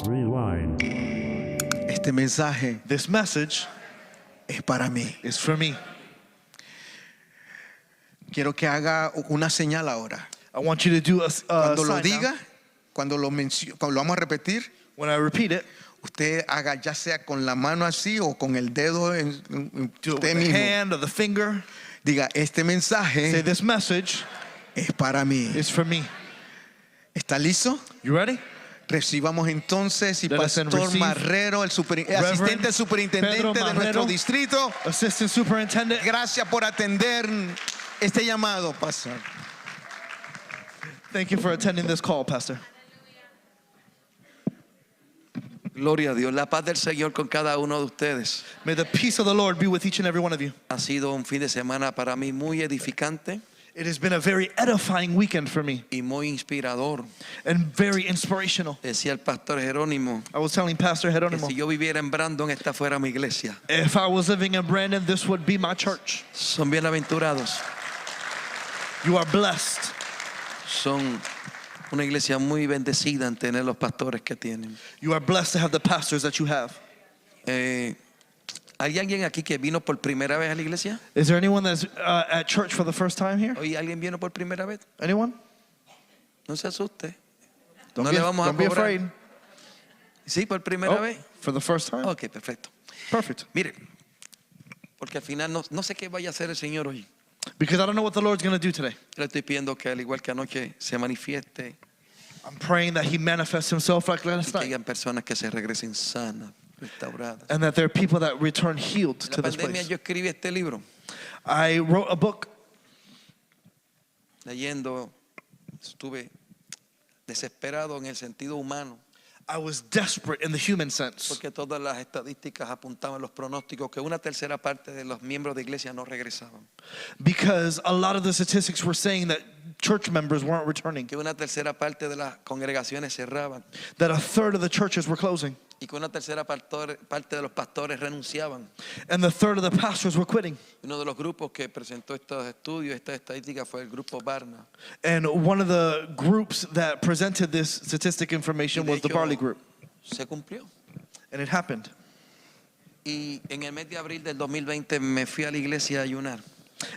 Rewind. Este mensaje This message es para mí. is for me. Quiero que haga una señal ahora. I want you to do a Cuando lo sign diga, now. cuando lo vamos a repetir, When I repeat it, usted haga ya sea con la mano así o con el dedo en do it usted with the mismo. hand or the finger. Diga, este Say, mensaje this message es para mí. is for me. ¿Está listo? You ready? Recibamos entonces y Let us then Pastor receive Marrero, el asistente superintendente Pedro de nuestro Marrero. distrito. Assistant Superintendent. Gracias por atender este llamado, Pastor. Thank you for attending this call, Pastor. Gloria a Dios, la paz del Señor con cada uno de ustedes. May the peace of the Lord be with each and every one of you. Ha sido un fin de semana para mí muy edificante It has been a very edifying weekend for me y muy inspirador. and very inspirational. Decía el pastor Jerónimo I was telling Pastor que Jerónimo, si yo viviera en Brandon, esta fuera mi iglesia. if I was living in Brandon, this would be my church. Son bienaventurados. You are blessed. Son una iglesia muy bendecida en tener los pastores que tienen. You are blessed to have the pastors that you have. ¿Hay alguien aquí que vino por primera vez a la iglesia? Is there anyone that's at church for the first time here? ¿Hoy alguien vino por primera vez? Anyone? No se asuste. Don't, No be, le vamos a don't be cobrar. afraid. ¿Sí, por primera Oh, vez? for the first time? Ok, perfecto. Perfect. Mire, porque al final no sé qué vaya a hacer el Señor hoy. Because I don't know what the Lord's going to do today. Le estoy pidiendo que al igual que anoche se manifieste I'm praying that He manifests Himself like last que night, hayan personas que se regresen sanas, restauradas. and that there are people that return healed En to la this pandemia place. yo escribí este libro, I wrote a book. leyendo, estuve desesperado en el sentido humano, I was desperate in the human sense porque todas las estadísticas apuntaban los pronósticos que una tercera parte de los miembros de iglesia no regresaban, because a lot of the statistics were saying that church members weren't returning, que una tercera parte de las congregaciones cerraban that a third of the churches were closing, y que una tercera parte de los pastores renunciaban. and the third of the pastors were quitting. Uno de los grupos que presentó estos estudios, estas estadísticas, fue el grupo Barna. And one of the groups that presented this statistic information Y de was the hecho, Barley Group. Se cumplió. And it happened. Y en el mes de abril del 2020 me fui a la iglesia a ayunar.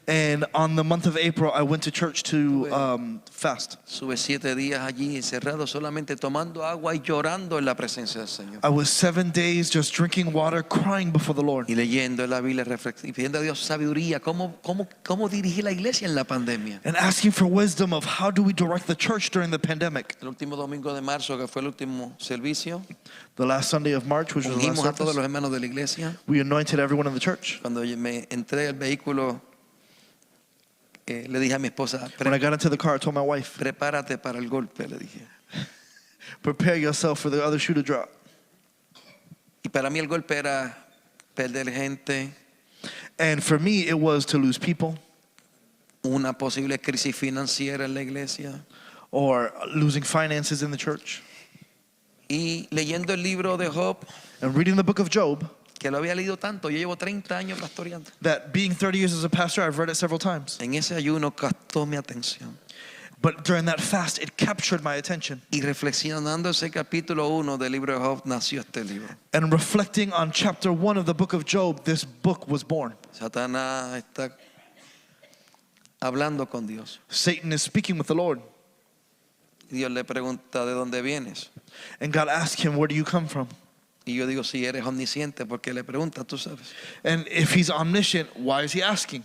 And on the month of April, I went to church to fast. Sube 7 días allí encerrado, solamente tomando agua y llorando en la presencia del Señor. I was 7 days just drinking water, crying before the Lord, Y leyendo la Biblia, y pidiendo a Dios sabiduría, cómo dirigir la iglesia en la pandemia. and asking for wisdom of how do we direct the church during the pandemic. El último domingo de marzo, que fue el último servicio, The last Sunday of March, which was the last ungimos a todos service, los hermanos de la iglesia. we anointed everyone in the church. Cuando yo me entré al vehículo, le dije a mi esposa, When I got into the car, I told my wife, prepárate para el golpe, le dije. prepare yourself for the other shoe to drop. Y para mí el golpe era perder gente, And for me, it was to lose people una posible crisis financiera en la iglesia. or losing finances in the church. Y leyendo el libro de Job, And reading the book of Job, que lo había leído tanto, yo llevo 30 años pastoreando. that being 30 years as a pastor, I've read it several times. En ese ayuno captó mi atención. But during that fast, it captured my attention. Y reflexionando ese capítulo 1 del libro de Job, nació este libro. And reflecting on chapter 1 of the book of Job, this book was born. Satanás está hablando con Dios. Satan is speaking with the Lord. Y Dios le pregunta, ¿de dónde vienes? And God asked him, where do you come from? Y yo digo, si eres omnisciente, porque le pregunta, tú sabes. And if he's omniscient, why is he asking?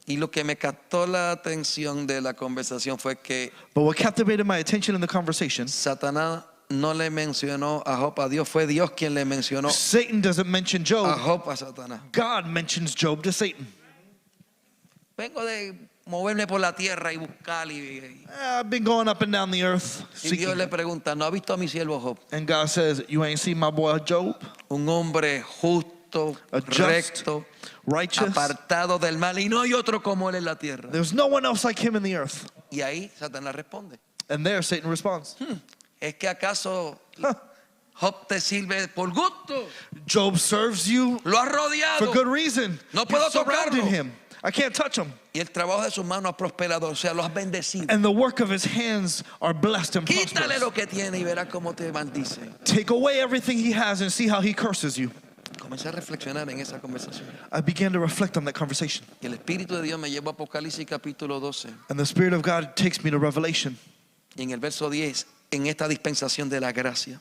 Y lo que me captó la atención de la conversación fue que But what captivated my attention in the conversation, Satanás no le mencionó a Job a Dios, fue Dios quien le mencionó Satan doesn't mention a Job. Job a Satanás. God mentions Job to Satan. Vengo de moverme por la tierra y buscar I've been going up and down the earth y Dios seeking. le pregunta, ¿no ha visto a mi siervo Job? And God says, you ain't seen my boy Job? Un hombre justo, A just, recto, righteous. apartado del mal, y no hay otro como él en la tierra. There's no one else like him in the earth. Y ahí Satanás responde, And there Satan responds, ¿es que acaso Huh. Job te sirve por gusto? Job serves you Lo has for rodeado, good reason. No You puedo surrounded tocarlo. him. I can't touch him. Y el trabajo de sus manos ha prosperado, o sea, lo has bendecido. And the work of his hands are blessed and Quítale prosperous. lo que tiene y verás cómo te maldice. Take away everything he has and see how he curses you. Comencé a reflexionar en esa conversación. I began to reflect on that conversation. Y el Espíritu de Dios me llevó a Apocalipsis capítulo 12. And the Spirit of God takes me to Revelation Y en el verso 10, en esta dispensación de la gracia,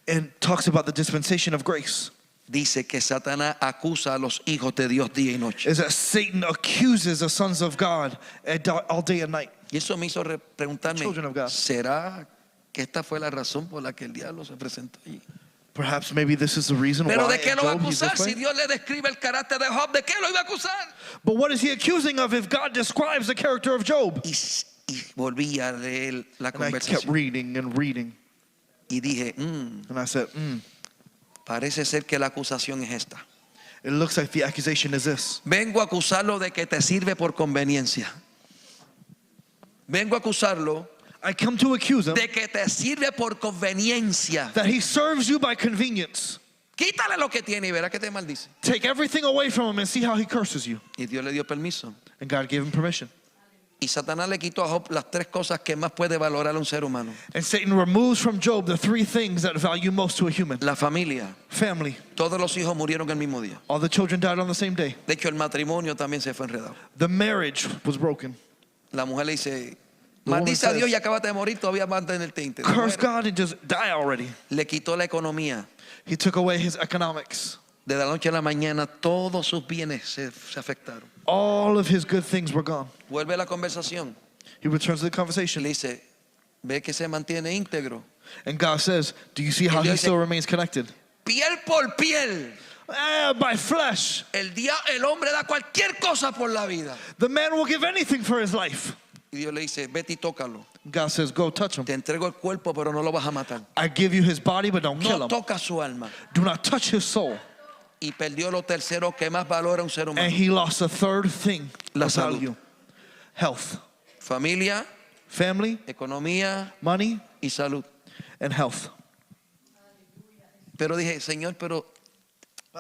and talks about the dispensation of grace. dice que Satanás acusa a los hijos de Dios día y noche. Is that Satan accuses the sons of God all day and night. Y eso me hizo preguntarme, Children of God. ¿será que esta fue la razón por la que el diablo se presentó allí? Perhaps maybe this is the reason Pero why ¿de qué in lo va a Job he's acusar? this way. Si Dios le describe el carácter de Job, ¿de qué lo iba a acusar? But what is he accusing of if God describes the character of Job? Y volví a leer la And I kept conversación reading and reading. y dije, And I said, parece ser que la acusación es esta. it looks like the accusation is this. Vengo a acusarlo de que te sirve por conveniencia. Vengo a acusarlo I come to accuse him de que te sirve por conveniencia. that he serves you by convenience. Quítale lo que tiene y verá que te maldice. Take everything away from him and see how he curses you. Y Dios le dio permiso. And God gave him permission. Y Satanás le quitó a Job las tres cosas que más puede valorar un ser humano. And Satan removes from Job the three things that value most to a human. La familia. Family. Todos los hijos murieron el mismo día. All the children died on the same day. De hecho, el matrimonio también se fue enredado. The marriage was broken. La mujer le dice, The woman maldice a says, Dios y acabas de morir, todavía vas a tenerte íntegro. Curse Muere. God and just die already. Le quitó la economía. He took away his economics. De la noche a la mañana todos sus bienes se afectaron. All of his good things were gone. Vuelve a la conversación He returns to the y conversation. le dice, ve que se mantiene íntegro. And God says, do you see how he Dios dice, still remains connected? Piel por piel. By flesh. El hombre da cualquier cosa por la vida. The man will give anything for his life. Y Dios le dice, vete y tócalo. God says, go touch him. Te entrego el cuerpo, pero no lo vas a matar. I give you his body, but don't kill No him. toca su alma. Do not touch his soul. Y perdió lo tercero que más valora un ser humano. And he lost a third thing La of salud. value. Health. Familia, Family, economía money, y salud. and health. Pero dije, Señor, pero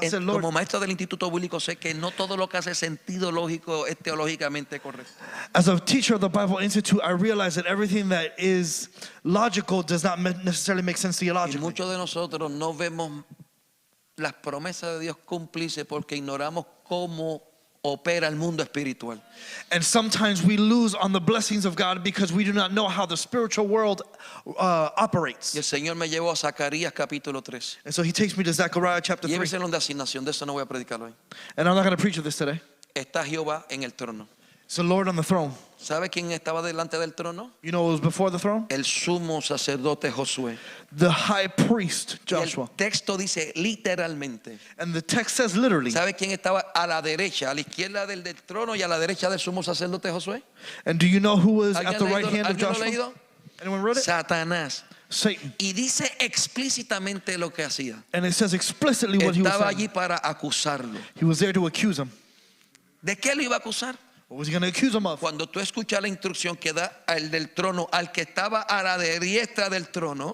I said, Lord, como maestro del Instituto Bíblico sé que no todo lo que hace sentido lógico es teológicamente correcto. as a teacher of the Bible Institute, I realize that everything that is logical does not necessarily make sense Y theologically. muchos de nosotros no vemos las promesas de Dios cumplirse porque ignoramos cómo opera el mundo espiritual. And sometimes we lose on the blessings of God because we do not know how the spiritual world operates. Y el Señor me llevó a Zacarías capítulo 3. And so he takes me to Zechariah chapter 3. Lléveselo de asignación, de eso no voy a predicar hoy. And I'm not going to preach of this today. Está Jehová en el trono. It's the Lord on the throne. ¿Sabe quién estaba delante del trono? You know what was before the throne? El sumo sacerdote Josué. The high priest, Y el Joshua. texto dice literalmente. And the text says literally. ¿Sabe quién estaba a la derecha, a la izquierda del trono y a la derecha del sumo sacerdote Josué? And do you know who was ¿Alguien at the right hand of ¿alguien lo ha Joshua? leído? Anyone wrote it? Satanás. Satan. Y dice explícitamente lo que hacía. And it says explicitly what he was Estaba saying. allí para acusarlo. He was there to accuse him. ¿De qué lo iba a acusar? What was he going to accuse him of? Cuando tú escuchas la instrucción que da al del trono, al que estaba a la diestra del trono,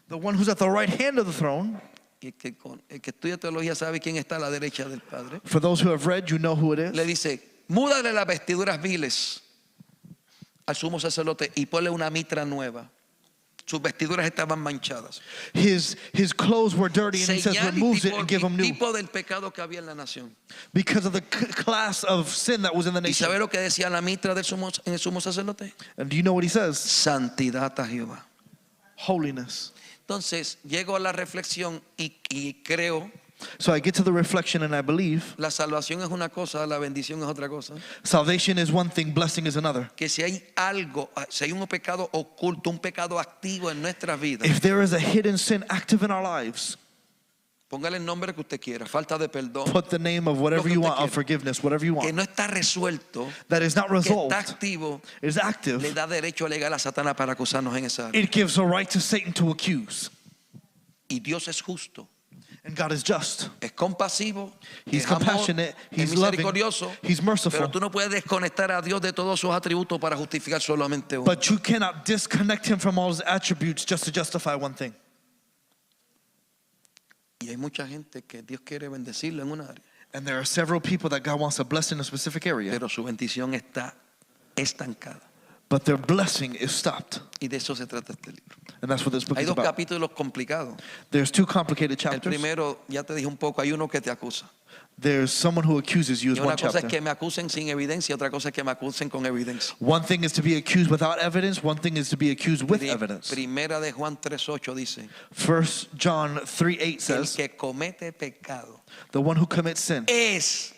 The one who's at the right hand of the throne. y el que estudia teología sabe quién está a la derecha del Padre, For those who have read, you know who it le is. dice, múdale las vestiduras viles al sumo sacerdote y ponle una mitra nueva. Sus vestiduras estaban manchadas. His clothes were dirty, and he says Señal y removes it and give him new tipo del pecado que había en la nación. because of the class of sin that was in the ¿Y nation. sabe lo que decía la mitra del en el sumo sacerdote? And do you know what he says? Santidad a Jehová. Holiness. Entonces, llego a la reflexión y creo, So I get to the reflection and I believe la salvación es una cosa, la bendición es otra cosa. salvation is one thing, blessing is another. Que si hay algo, si hay un pecado oculto, un pecado activo en nuestras vidas, If there is a hidden sin active in our lives, póngale el nombre que usted quiera, falta de perdón, put the name of whatever que you usted want, of quiera. forgiveness, whatever you que want, no está resuelto, that is not que resolved, está activo, is le active, da derecho legal a Satanás para acusarnos en esa área. it gives a right to Satan to accuse. Y Dios es justo, And God is just. es compasivo, He's es amor, compassionate, es He's loving, misericordioso, He's merciful. pero tú no puedes desconectar a Dios de todos sus atributos para justificar solamente uno. But you cannot disconnect him from all his attributes just to justify one thing. Y hay mucha gente que Dios quiere bendecirlo en una área. And there are several people that God wants to bless in a specific area, pero su bendición está estancada. but their blessing is stopped. Y de eso se trata este libro. And that's what this book Hay is dos about. capítulos complicados. There's two complicated El chapters. primero, ya te dije un poco, hay uno que te acusa. There's someone who accuses you Y is una one cosa es chapter. que me acusen sin evidencia, otra cosa es que me acusen con evidencia. One thing is to be accused without evidence. One thing is to be accused with evidence. Primera de Juan 3:8 dice, 1 John 3:8 el says, que comete pecado the one who commits sin es,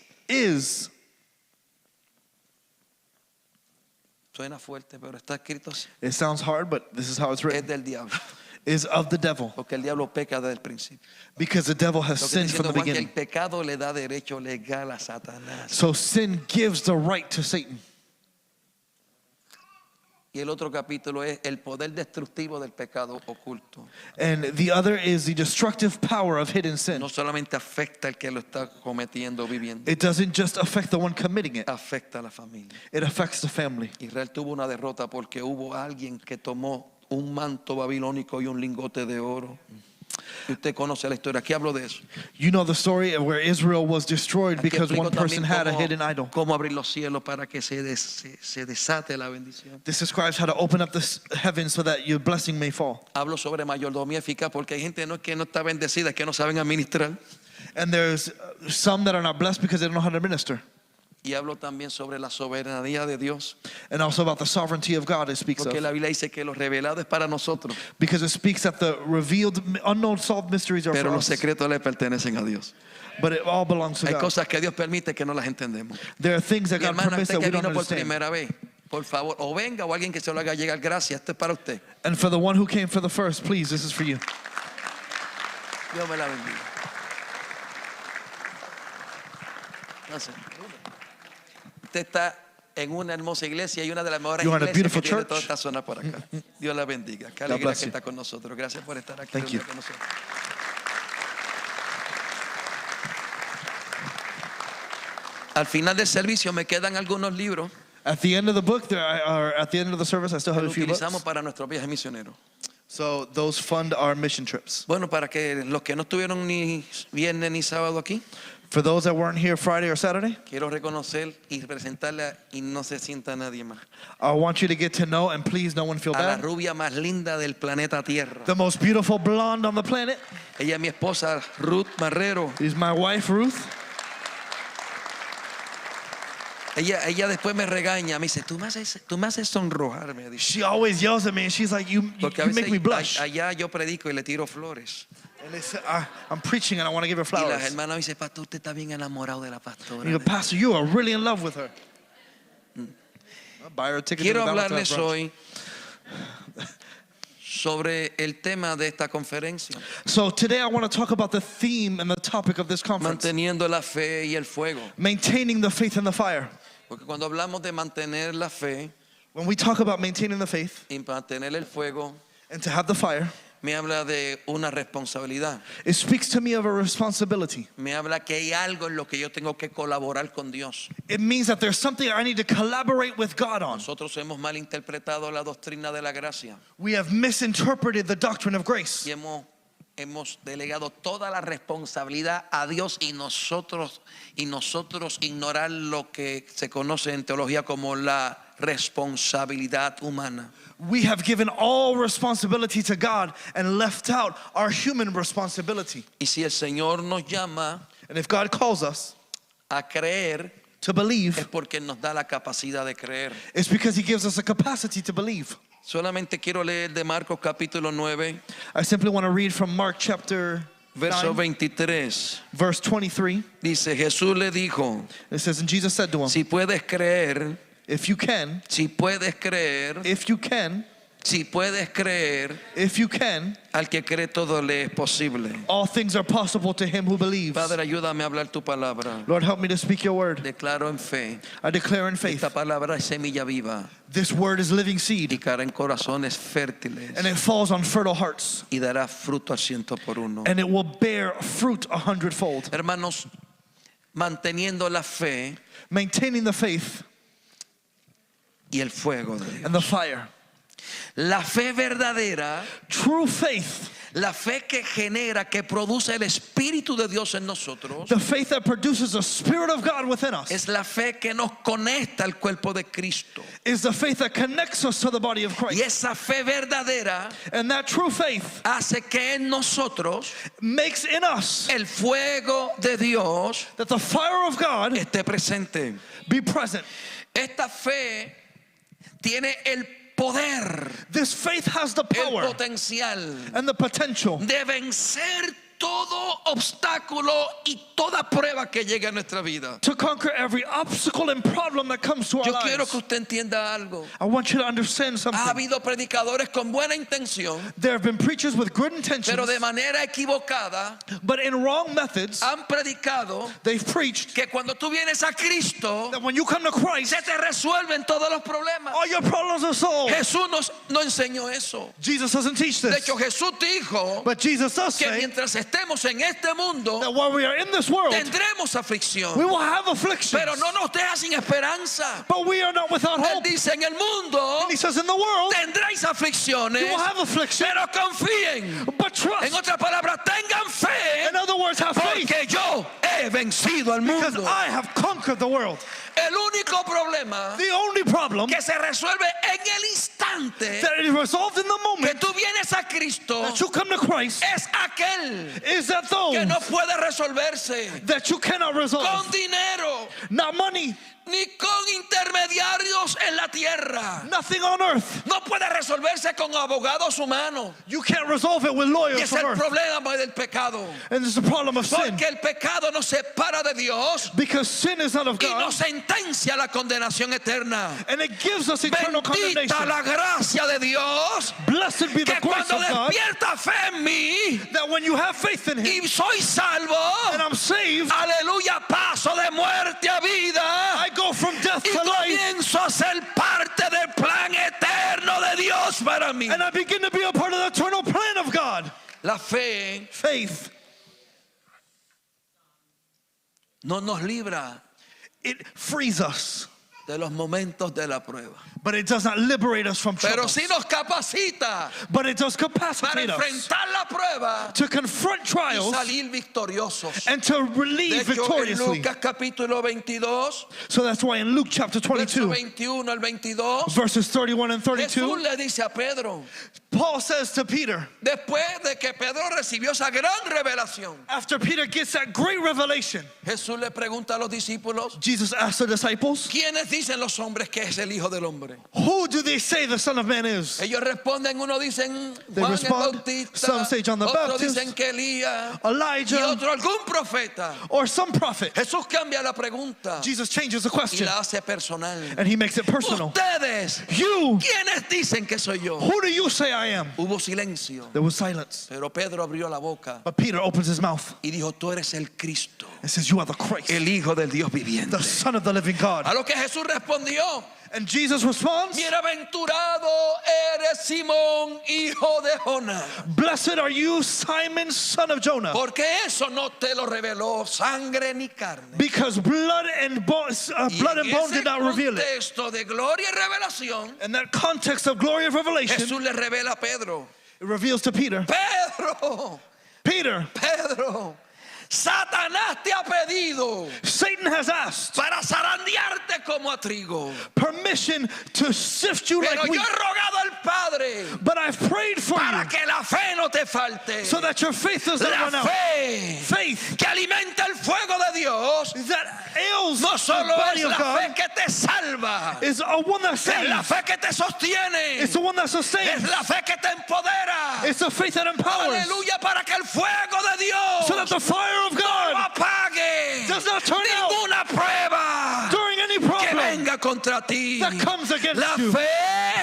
suena fuerte, pero está escrito así, it sounds hard, but this is how it's es written, del diablo. is of the devil. Porque el diablo peca desde el principio. Because the devil has Lo que está sinned from diciendo the Juan, que el beginning. pecado le da derecho legal a Satanás. So sin gives the right to Satan. Y el otro capítulo es el poder destructivo del pecado oculto. And the other is the destructive power of hidden sin. No solamente afecta al que lo está cometiendo, viviendo, It doesn't just affect the one committing it, afecta a la familia. it affects the family. Israel tuvo una derrota porque hubo alguien que tomó un manto babilónico y un lingote de oro. Y usted conoce la historia. Aquí hablo de eso. You know the story of where Israel was destroyed Aquí because explico one person también had a hidden idol. cómo abrir los cielos para que se desate la bendición. This describes how to open up the heavens so that your blessing may fall. Hablo sobre mayordomía eficaz porque hay gente no es que no está bendecida, es que no saben administrar. And there's some that are not blessed because they don't know how to minister. Y hablo también sobre la soberanía de Dios, And also about the sovereignty of God it speaks porque of. la Biblia dice que lo revelado es para nosotros, Because it speaks that the revealed, unknown, solved mysteries are pero for los us. secretos le pertenecen a Dios. But it all belongs to Hay God. cosas que Dios permite que no las entendemos. There are things that Mi God hermana, permits usted that we que don't vino por understand. primera vez, por favor, o venga o alguien que se lo haga llegar, gracias, esto es para usted. And for the one who came for the first, please, this is for you. Dios me la bendiga. Entonces, usted está en una hermosa iglesia y una de las mejores You're in a iglesias que beautiful tiene church. toda esta zona por acá. Dios la bendiga. Qué God alegría bless que you. está con nosotros. Gracias por estar aquí Thank you. con nosotros. Al final del servicio me quedan algunos libros At the end of the book, at the end of the service, I still que have lo a few utilizamos books. para nuestros viajes misioneros. So those fund our mission trips. Bueno, para que los que no estuvieron ni viernes ni sábado aquí, For those that weren't here Friday or Saturday, quiero reconocer y presentarle y no se sienta nadie más I want you to get to know, and please no one feel a la bad, rubia más linda del planeta Tierra. the most beautiful blonde on the planet Ella es mi esposa Ruth Marrero. is my wife, Ruth. Ella después me regaña, me dice, tú me haces sonrojar, me dice. She always yells at me, and she's like, you Porque a make me veces blush. allá yo predico y le tiro flores. And they say, I'm preaching and I want to give her Y las flowers. hermanas me dicen, pastor, usted está bien enamorado de la pastora. You go, Pastor, you are really in love with her. I'll buy her a ticket to Quiero the Valentine's hablarles brunch. hoy sobre el tema de esta conferencia, So today I want to talk about the theme and the topic of this conference. manteniendo la fe y el fuego. Maintaining the faith and the fire. Porque cuando hablamos de mantener la fe When we talk about maintaining the faith y mantener el fuego, and to have the fire, me habla de una responsabilidad. it speaks to me of a responsibility. Me habla que hay algo en lo que yo tengo que colaborar con Dios. It means that there's something I need to collaborate with God on. Nosotros hemos malinterpretado la doctrina de la gracia We have misinterpreted the doctrine of grace. y hemos delegado toda la responsabilidad a Dios y nosotros ignorar lo que se conoce en teología como la responsabilidad humana. We have given all responsibility to God and left out our human responsibility. Y si el Señor nos llama And if God calls us a creer, to believe, es porque nos da la capacidad de creer. it's because He gives us a capacity to believe. Solamente quiero leer de Marcos capítulo 9, I simply want to read from Mark chapter verso 9, 23. verse 23. Dice, Jesús le dijo, It says, and Jesus said to him, si puedes creer, if you can, si puedes creer, if you can, si puedes creer, if you can, al que cree todo le es posible. all things are possible to him who believes. Padre, ayúdame a hablar tu palabra. Lord, help me to speak your word. Declaro en fe, I declare in faith, esta palabra es semilla viva this word is living y seed, caerá en corazones fértiles and it falls on fertile hearts, y dará fruto al 100 por 1. and it will bear fruit 100-fold. Hermanos, manteniendo la fe Maintaining the faith y el fuego de Dios. and the fire. La fe verdadera, True faith, La fe que genera, que produce el Espíritu de Dios en nosotros, The faith that produces the Spirit of God within us es la fe que nos conecta al cuerpo de Cristo. is the faith that connects us to the body of Y Christ. esa fe verdadera And that true faith hace que en nosotros makes in us el fuego de Dios that the fire of God esté presente. be present. Esta fe tiene el poder, This faith has the el power potencial and the potential de vencer todo obstáculo y toda prueba que llegue a nuestra vida. to conquer every obstacle and problem that comes to our Yo quiero lives. que usted entienda algo. I want you to understand Ha something. habido predicadores con buena intención, There have been preachers with good intentions, pero de manera equivocada but in wrong methods, han predicado they've preached que cuando tú vienes a Cristo that when you come to Christ, se te resuelven todos los problemas. all your problems are solved. Jesús no enseñó eso. Jesus doesn't teach De this. hecho, Jesús dijo But Jesus does que say mientras estemos en este mundo that while we are in this world, tendremos we aflicción, will have afflictions. pero no nos deja sin esperanza. But we are not without Él hope. dice, en el mundo And he says, in the world, tendréis aflicciones, you will have affliction, pero confíen. but trust. En otras palabras, tengan fe, In other words, have faith, porque yo he vencido al because mundo. I have conquered the world. El único problema The only problem que se resuelve en el instante that is resolved in the que moment tú vienes a Cristo that you come to Christ es aquel is that que those no puede resolverse that you cannot con resolve. dinero Not money, ni con intermediarios en la tierra. nothing on earth. No puede resolverse con abogados humanos. You can't resolve it with Y lawyers es el from earth. problema del pecado. And it's the problem of sin. Porque el pecado nos separa de Dios Because sin is not of y God. nos sentencia a la condenación eterna. And it gives us eternal Bendita condemnation. la gracia de Dios, Blessed be the que grace cuando of God despierta fe en mí that when you have faith in Him y soy salvo, and I'm saved, aleluya, paso de muerte a vida I go from death y to life comienzo a ser parte del plan eterno de Dios para mí. and I begin to be a part of the eternal plan of God. La fe Faith, no nos libra it frees us, de los momentos de la prueba, but it does not liberate us from pero troubles. sí nos capacita But it does para capacitate us enfrentar la prueba to confront y trials salir victoriosos. and to De relieve hecho, en victoriously. Lucas capítulo 22, So that's why in Luke chapter verso 22, 21 al 22, verses 31 and Jesús 32, le dice a Pedro, Paul says to Peter, después de que Pedro recibió esa gran revelación, after Peter gets that great revelation, Jesús le pregunta a los discípulos, Jesus asked the disciples, ¿quiénes dicen los hombres que es el Hijo del Hombre? who do they say the Son of Man is? Ellos responden, uno dicen They Juan el respond, Bautista, some say John the otros Baptist, dicen que Elías, y Elijah, otro algún profeta. or some prophet. Jesús cambia la pregunta Jesus changes the y question la hace personal. and he makes it personal. Ustedes, You, ¿quiénes dicen que soy yo? who do you say I am? Hubo silencio, There was silence. pero Pedro abrió la boca But Peter opens his mouth y dijo, tú eres el Cristo, and says, you are the Christ, el Hijo del Dios viviente. the Son of the living God. A lo que Jesús respondió, And Jesus responds, bienaventurado eres Simón, hijo de Jonás, blessed are you, Simon, son of Jonah, porque eso no te lo reveló sangre ni carne. because blood and bone Y en did ese not reveal it. contexto de gloria y revelación, In that context of glory of revelation, Jesús le revela a Pedro, it reveals to Peter, Peter, Pedro, Satanás te ha pedido Satan has asked para zarandearte como a trigo, permission to sift you pero like yo wheat, he rogado al Padre but I've prayed for para you que la fe no te falte. so that your faith does not run La out. fe Faith que alimenta el fuego de Dios that ails no the solo body es of la fe God que te salva, is a one that es la saves. fe que te sostiene, It's the one that es sustains. la fe que te empodera. It's the faith that empowers. Aleluya, para que el fuego de Dios So that the fire of no God apague does not turn out ninguna prueba during any que problem venga contra ti. that comes against La you. fe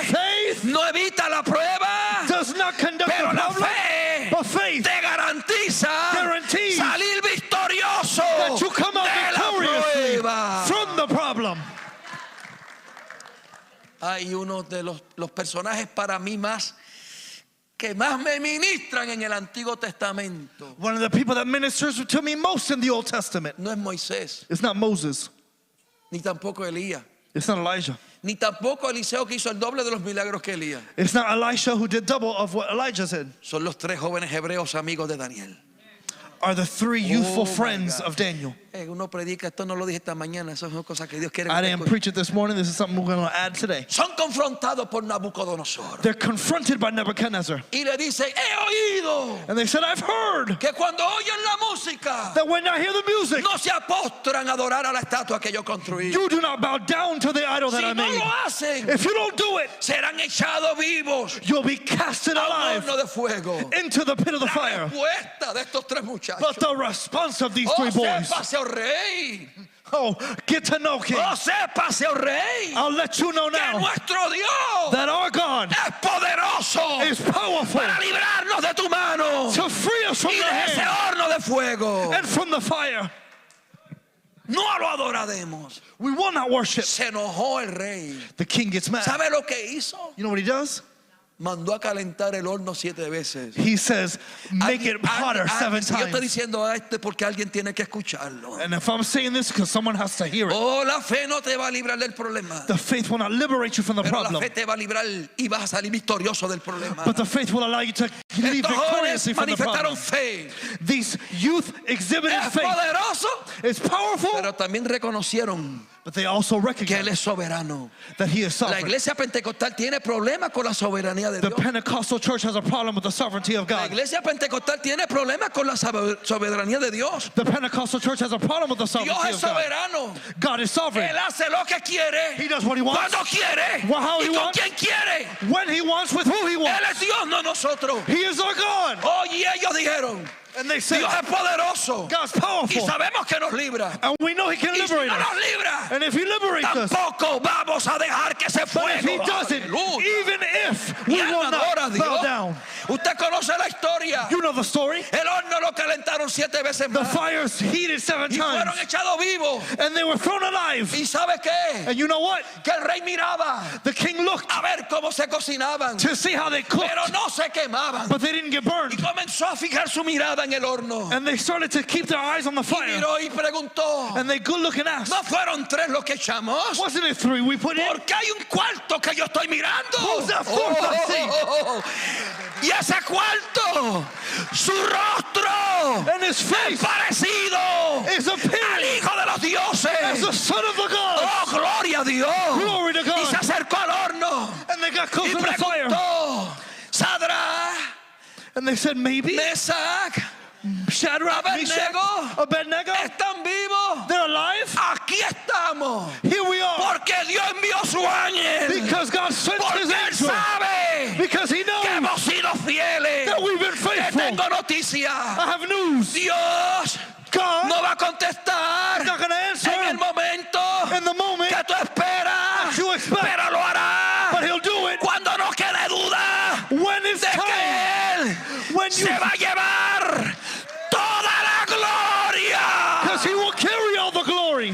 Faith no evita la prueba, does not conduct pero the la problem, fe but faith te garantiza guarantees salir victorioso that you come out de la victoriously prueba. from the problem. Hay uno de los personajes para mí que más me ministran en el Antiguo Testamento. One of the people that ministers to me most in the Old Testament, No es Moisés, it's not Moses, ni tampoco Elías. it's not Elijah. Ni tampoco Eliseo, que hizo el doble de los milagros que Elías. It's not Elisha who did double of what Elijah did. Son los 3 jóvenes hebreos amigos de Daniel. Are the 3 youthful my friends God. of Daniel. Uno predica, esto no lo dije esta mañana, eso son cosas que Dios quiere que I usted didn't escuche. preach it this morning. This is something we're going to add today. Son confrontados por Nabucodonosor. They're confronted by Nebuchadnezzar. Y le dice, he oído And they said, I've heard que cuando oyen la música that when I hear the music, no se apostran a adorar a la estatua que yo construí. you do not bow down to the idol that Si I no lo made. hacen, If you don't do it, serán echados vivos you'll be casted a un alive horno de fuego. into the pit of the La fire. respuesta de estos 3 muchachos. But the response of these Oh, 3 boys, sépase, oh rey. oh, get to know, King. Oh, sépase, oh rey. I'll let you know Que now nuestro Dios that our God es poderoso is powerful para librarnos de tu mano to free us from y the de ese hand horno de fuego. and from the fire. No lo adoraremos. We will not worship. Se enojó el rey. The king gets mad. ¿Sabe lo que hizo? You know what he does? Mandó a calentar el horno 7 veces. He says, make it hotter 7 Yo estoy times. diciendo a este porque alguien tiene que escucharlo. And if I'm saying this, because someone has to hear it, Oh, la fe no te va a librar del problema. the faith will not liberate you from the Pero la problem, fe te va a librar y vas a salir victorioso del problema. but the faith will allow you to leave Estos jóvenes victoriously from the manifestaron problem. fe. These youth exhibited Es faith. poderoso, It's powerful, pero también reconocieron but they also que Él recognize es soberano. that He is La sovereign. iglesia pentecostal tiene problemas con la soberanía de The Dios. Pentecostal church has a problem with the sovereignty of La God. iglesia pentecostal tiene problemas con la soberanía de Dios. The Pentecostal church has a problem with the Dios sovereignty es of God. soberano. God is sovereign. Él hace lo que quiere, He does what He wants, cuando quiere how y He con wants. quien quiere. when He wants, with who He Él wants. es Dios, no nosotros. He is our God. Oh, y ellos dijeron, And they say, Dios es poderoso God's y powerful. sabemos que nos libra. And we know He can Y si liberate no us. nos libra, And if He liberates us, tampoco vamos a dejar que se but if He fuego. doesn't, Aleluya. even if we Y will adora a not bow Dios. down. Usted conoce la historia. You know the story. El horno lo calentaron 7 veces The más fires heated 7 y fueron times. echados vivos. And they were thrown alive. ¿Y sabe qué? And you know what? Que el rey miraba The king looked a ver cómo se cocinaban, to see how they cooked, pero no se quemaban. but they didn't get Y burned. comenzó a fijar su mirada en el horno. And they started to keep their eyes on the Y fire. miró y preguntó, And they good looking asked, ¿no fueron 3 los que echamos? wasn't it 3 we put in? ¿Por qué hay un cuarto que yo estoy mirando? Who's that fourth I see? Y ese cuarto, su rostro And his face parecido is al appearing Hijo de los as the Dioses. son of the God. Oh, gloria a Dios. Glory to Y se God. acercó al horno And they got close y to the fire. preguntó, Sadra, And they said, maybe Mesac, Shadrach, Meshach, Abednego, Abednego, ¿están vivos? they're alive. Aquí estamos. Here we are. Porque Dios envió su ángel. Because God sent Porque His Él angel. sabe Because He que knows hemos sido fieles. that we've been Te faithful. tengo noticia. I have news. Dios God no va a contestar is not going to answer en el momento in the moment que tú esperas, that you expect, pero lo hará but He'll do it cuando no quede duda when it's de que time. Él When se you, va a llevar toda la gloria. because He will carry all the glory.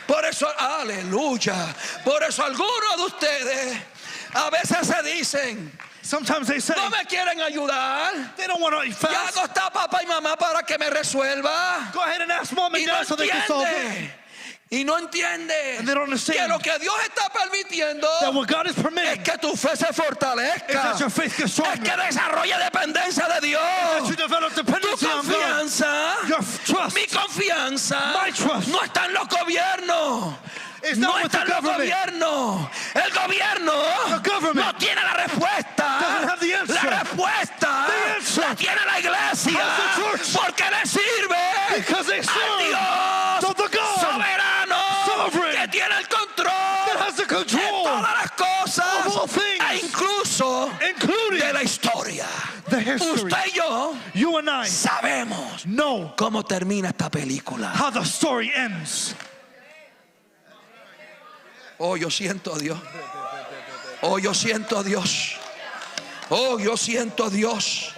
Por eso, aleluya, por eso algunos de ustedes a veces se dicen, Sometimes they say no me quieren ayudar. they don't want to Ya fast. no está papá y mamá para que me resuelva. Go ahead and ask mom and Y no dad so they can solve it. entiende. Y no entiende And they don't que understand lo que Dios está permitiendo that what God is es permitting que tu fe se is fortalezca. that your faith gets Es stronger. que desarrolle dependencia de That Dios. you develop Tu dependency on God. confianza, Your trust mi confianza, My trust no está en los gobiernos. is No not with está the en los government. gobiernos. El gobierno The government no tiene la respuesta. doesn't have the answer. La respuesta The answer la tiene la iglesia. has the church. Porque le sirve Because they al serve Dios to the God soberano sovereign que tiene el that control has the de control todas las cosas of all things, e incluso including de la historia. the history. Usted y yo You and I sabemos know cómo termina esta película. how the story ends. Oh, yo siento a Dios. Oh, yo siento a Dios. Oh, yo siento a Dios.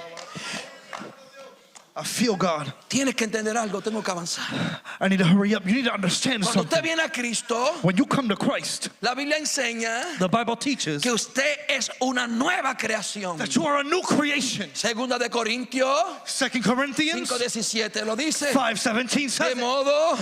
I feel God. Tienes que entender algo, tengo que avanzar. I need to hurry up. You need to understand Cuando usted something. viene a Cristo, When you come to Christ, la Biblia enseña the Bible teaches que usted es una nueva creación. that you are a new creation. Segunda de Corintios 2 Corinthians 5:17 lo dice. 5:17 De says it. modo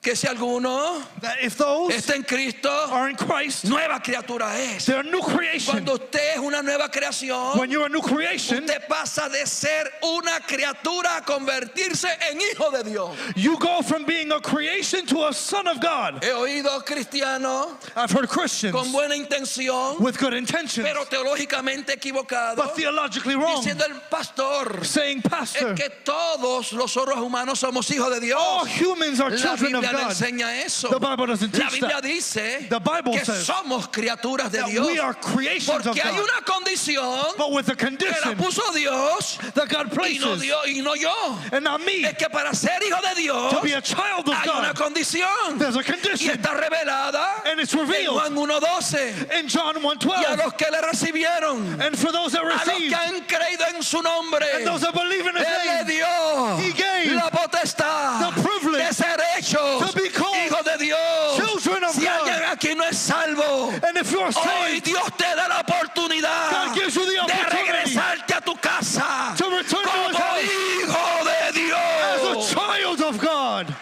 que si alguno that if those está en Cristo, are in Christ, nueva criatura es. they're a new creation. Cuando usted es una nueva creación, When you're a new creation, usted pasa de ser una criatura a convertirse en hijo de Dios. you go from being a creation to a son of God. He oído cristianos I've heard Christians con buena intención, with good intentions, pero teológicamente equivocados, but theologically wrong, diciendo el pastor, saying, Pastor, es que todos los seres humanos somos hijos de Dios. all humans are La children of Biblia no God. enseña eso. The Bible doesn't La teach Biblia that. dice The Bible que says somos criaturas de that Dios. we are creations of Porque hay God. una condición But with a que la condition puso Dios that God y no, places, y no yo. and not me, Es que para ser hijo de Dios to be a child of hay una God, condición there's a y condition. está revelada And it's en revealed Juan 1:12. in John Y a 1:12. los que le recibieron, And for those that a los received, que han creído en su nombre, and those that believe in His Él le name, dio He gave la potestad the privilege de ser hechos to be called hijos de Dios. children of Si alguien God. aquí no es salvo, And if you're hoy saved, Dios te da la oportunidad God gives you the de opportunity regresarte a tu casa to return to His como house hijo de as a Dios. child of God.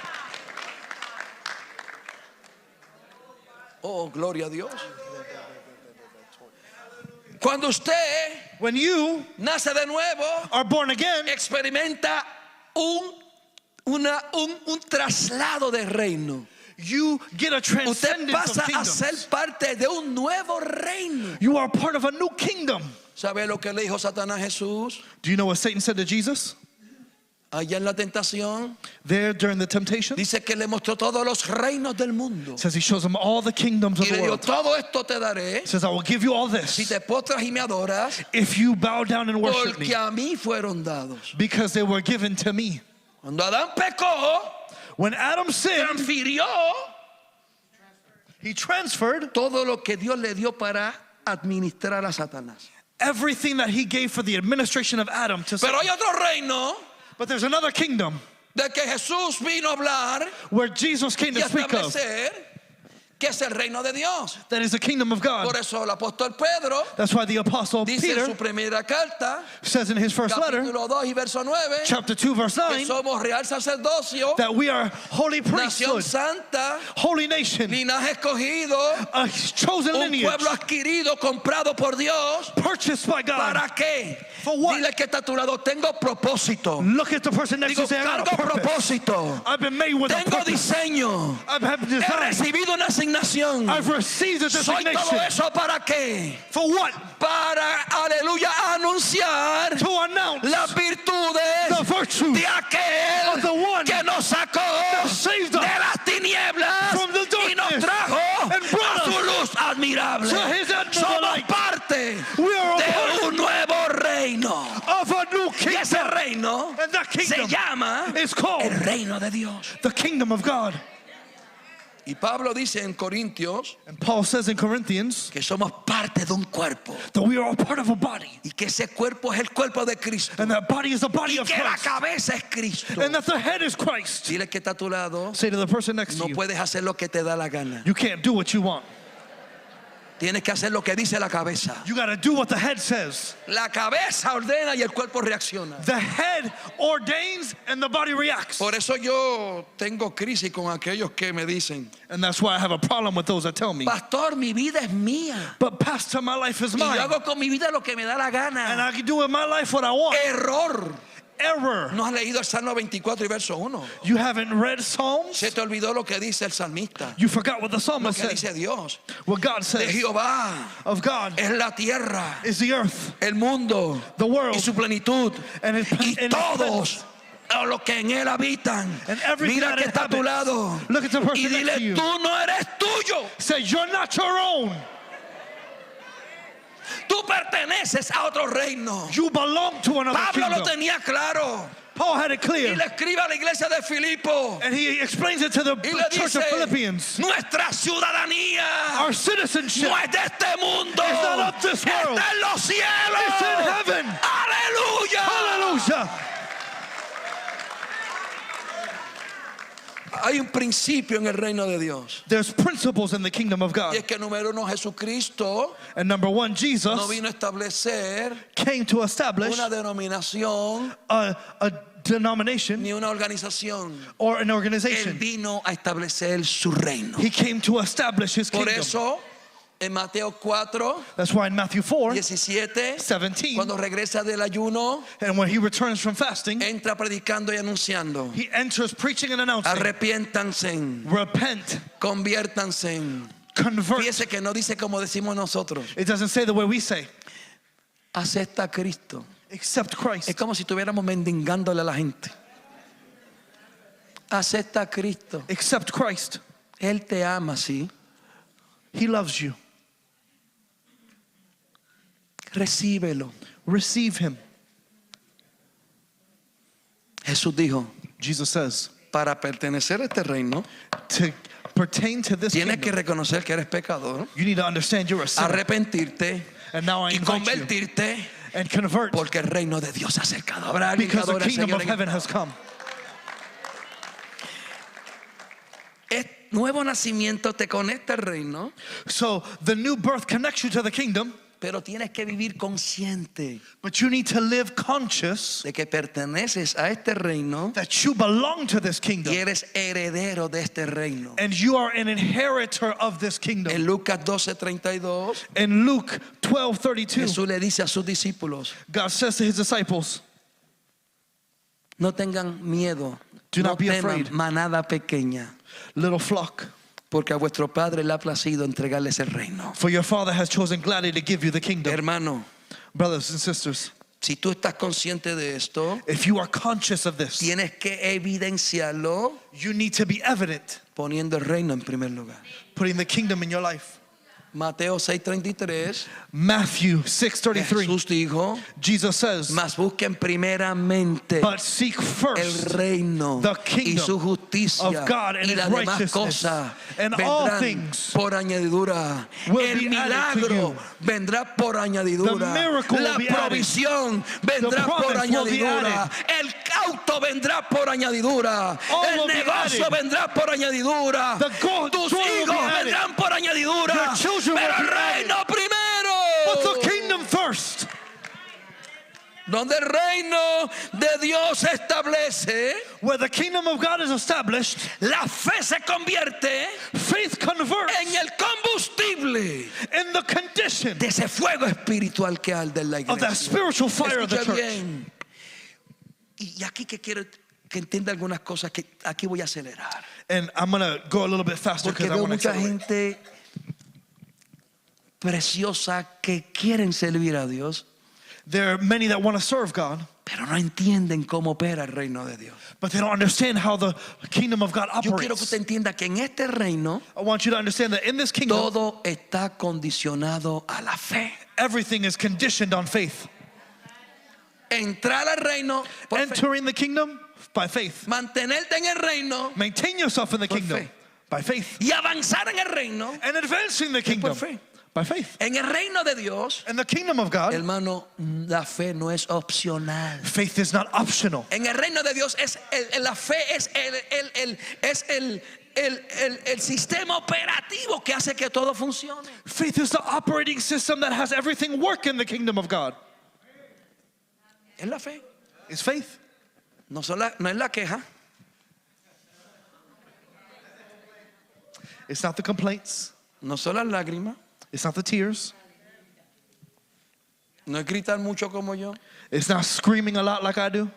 Oh, gloria a Dios. Cuando usted When you nace de nuevo, are born again, experimenta un traslado de reino. you get a Usted transcendence pasa of a kingdoms. ser parte de un nuevo reino. You are part of a new kingdom. ¿Sabe lo que le dijo Satanás a Jesús? Do you know what Satan said to Jesus? Allá en la tentación, There during the temptation, dice que le mostró todos los reinos del mundo. says he shows him all the kingdoms of Y the le dijo, world. todo esto te daré Says, I will give you all si this te postras y me adoras, if you bow down and worship me, porque a mí fueron dados. because they were given to me. Cuando Adán pecó, When Adam sinned, transfirió he transferred todo lo que Dios le dio para administrar a Satanás. everything that he gave for the administration of Adam to Pero Satan. hay otro reino But there's another kingdom de que Jesús vino a hablar where Jesus came y to speak of, establecer, que es el reino de Dios. that is the kingdom of God. Por eso el apóstol Pedro That's why the apostle dice en Peter su primera carta, says in his first letter, capítulo 2 y verso 9, chapter 2, verse que 9, somos real sacerdocio, that we are holy nación priesthood, santa, holy nation, linaje escogido, a chosen un lineage, pueblo adquirido, comprado por Dios. purchased by God. ¿Para qué? For what? Dile que está a tu lado, tengo propósito. Look at the person next to Digo, you, say, I got cargo a purpose. propósito. I've been made with a Tengo purpose. diseño. I've had He design. recibido una asignación. I've received a Soy todo designation. eso para qué? For what? Para, aleluya, anunciar To announce las virtudes the virtue de aquel of the one que nos sacó that saved us de las tinieblas from the y nos darkness trajo and brought a su us luz admirable. to his admirable Somos light. parte We are a de part un nuevo reino. of a new Y ese kingdom. reino And that se kingdom llama is called el reino de Dios. the kingdom of God. Y Pablo dice en Corintios And Paul says in Corinthians que somos parte de un cuerpo that we are a part of a body. y que ese cuerpo es el cuerpo de Cristo And that body is the body y of que la Christ. cabeza es Cristo. And that the head is Christ. Dile que está a tu lado, Say to the person next no to you, puedes hacer lo que te da la gana. you can't do what you want. Tienes que hacer lo que dice la cabeza. You got to do what the head says. La cabeza ordena y el cuerpo reacciona. The head ordains and the body reacts. Por eso yo tengo crisis con aquellos que me dicen, And that's why I have a problem with those that tell me, pastor, mi vida es mía. but pastor, my life is Y yo mine. hago con mi vida lo que me da la And gana. I can do in my life what I want. Error. Error. ¿No has leído el Salmo 24 y verso 1? You haven't read Psalms? Se te olvidó lo que dice el salmista. You forgot what the Lo psalmist que said. dice Dios. What God De says Jehová of God es la tierra, is the earth, el mundo the y world, su plenitud. and its Y and its todos los que en él habitan. And everything Mira that que está a tu inhabits. lado. Look at the person Y next dile, to you. tú no eres tuyo. Say, you're not your own. Tú perteneces a otro reino. You belong to another Pablo lo kingdom. tenía claro. Paul had it Y clear. le escribe a la iglesia de Filipo. And he explains it to the Y le church dice, of Philippians. nuestra ciudadanía Our citizenship no es de este mundo. is not of this world. Está en los cielos. It's in heaven. Aleluya. Hallelujah. Hay un principio en el reino de Dios. There's principles in the kingdom of Y God. es que número uno, Jesucristo And number one, Jesus no vino a establecer came to establish una denominación a denomination ni una organización. or an Él organization. vino a establecer su reino. He came to establish his Por kingdom. eso, en Mateo 4, That's why in Matthew 4, 17, 17, cuando regresa del ayuno, and when he returns from fasting, entra predicando y anunciando. he enters preaching and announcing, Arrepiéntanse, repent, conviértanse. convert. Fíjese que no dice como decimos nosotros. It doesn't say the way we say, Acepta a Cristo. accept Christ. Es como si estuviéramos mendigándole a la gente. Acepta a Cristo. Accept Christ. Él te ama, sí. He loves you. Recíbelo. Receive him. Jesús dijo, Jesus says, para pertenecer a este reino, to pertain to this tienes que kingdom, reconocer que eres pecador, you need to understand you're a sinner. arrepentirte And now I y invite you convertirte, and convert, porque el reino de Dios se ha acercado. Habrá alguien que because the adore al kingdom Señor of en heaven esta has come. nuevo nacimiento te conecta al reino, So the new birth connects you to the kingdom, pero tienes que vivir consciente but you need to live conscious de que perteneces a este reino that you belong to this y kingdom eres heredero de este reino. and you are an inheritor of this En kingdom. Lucas 12:32, In Luke 12:32, Jesús le dice a sus discípulos, God says to his disciples, no tengan miedo, Do no not be teman, afraid. manada pequeña, little flock, porque a vuestro Padre le ha placido entregarles el reino. for your Father has chosen gladly to give you the kingdom. Hermano, Brothers and sisters, si tú estás consciente de esto, if you are conscious of this, tienes que evidenciarlo you need to be evident, poniendo el reino en primer lugar. putting the kingdom in your life. Mateo 6:33, Matthew 6:33, Jesús dijo, Jesus says, mas busquen primeramente but seek el first reino the y kingdom su justicia, of God and y his las demás righteousness, cosas and all vendrán things por añadidura. will El be added to milagro you. vendrá por añadidura. The miracle La will be added. provisión vendrá The por promise will be añadidura. El auto vendrá por añadidura. All El will be negocio added. vendrá por añadidura. The Tus joy will be hijos added. vendrán por añadidura. Your children will Pero el be added. reino primero. But the kingdom first. Donde el reino de Dios se establece, Where the kingdom of God is established, la fe se convierte faith converts en el combustible in the condition de ese fuego espiritual que arde en la of that iglesia. spiritual fire of the Escucha church. bien. Y aquí que quiero que entienda algunas cosas que aquí voy a acelerar. And I'm going to go a little bit faster Porque because I veo want to mucha accelerate. gente preciosa que quieren servir a Dios, There are many that want to serve God, pero no entienden cómo opera el reino de Dios. but they don't understand how the kingdom of God Yo quiero que operates. usted entienda que en este reino I want you to understand that in this kingdom, todo está condicionado a la fe. everything is conditioned on faith. Entrar al reino por fe. Entering the kingdom by faith. Mantenerte en el reino Maintain yourself in the Por kingdom fe. by faith. y avanzar en el reino. And advancing the kingdom fe. by faith. En el reino de Dios, In the kingdom of God, hermano, la fe no es opcional. faith is not optional. En el reino de Dios la fe es el sistema operativo que hace que todo funcione. Faith is the operating system that has everything work in the kingdom of God. Es la fe. It's faith. No es la queja. It's not the complaints. No son las lágrimas. It's not the tears. No es gritar mucho como yo. It's not screaming a lot like I do.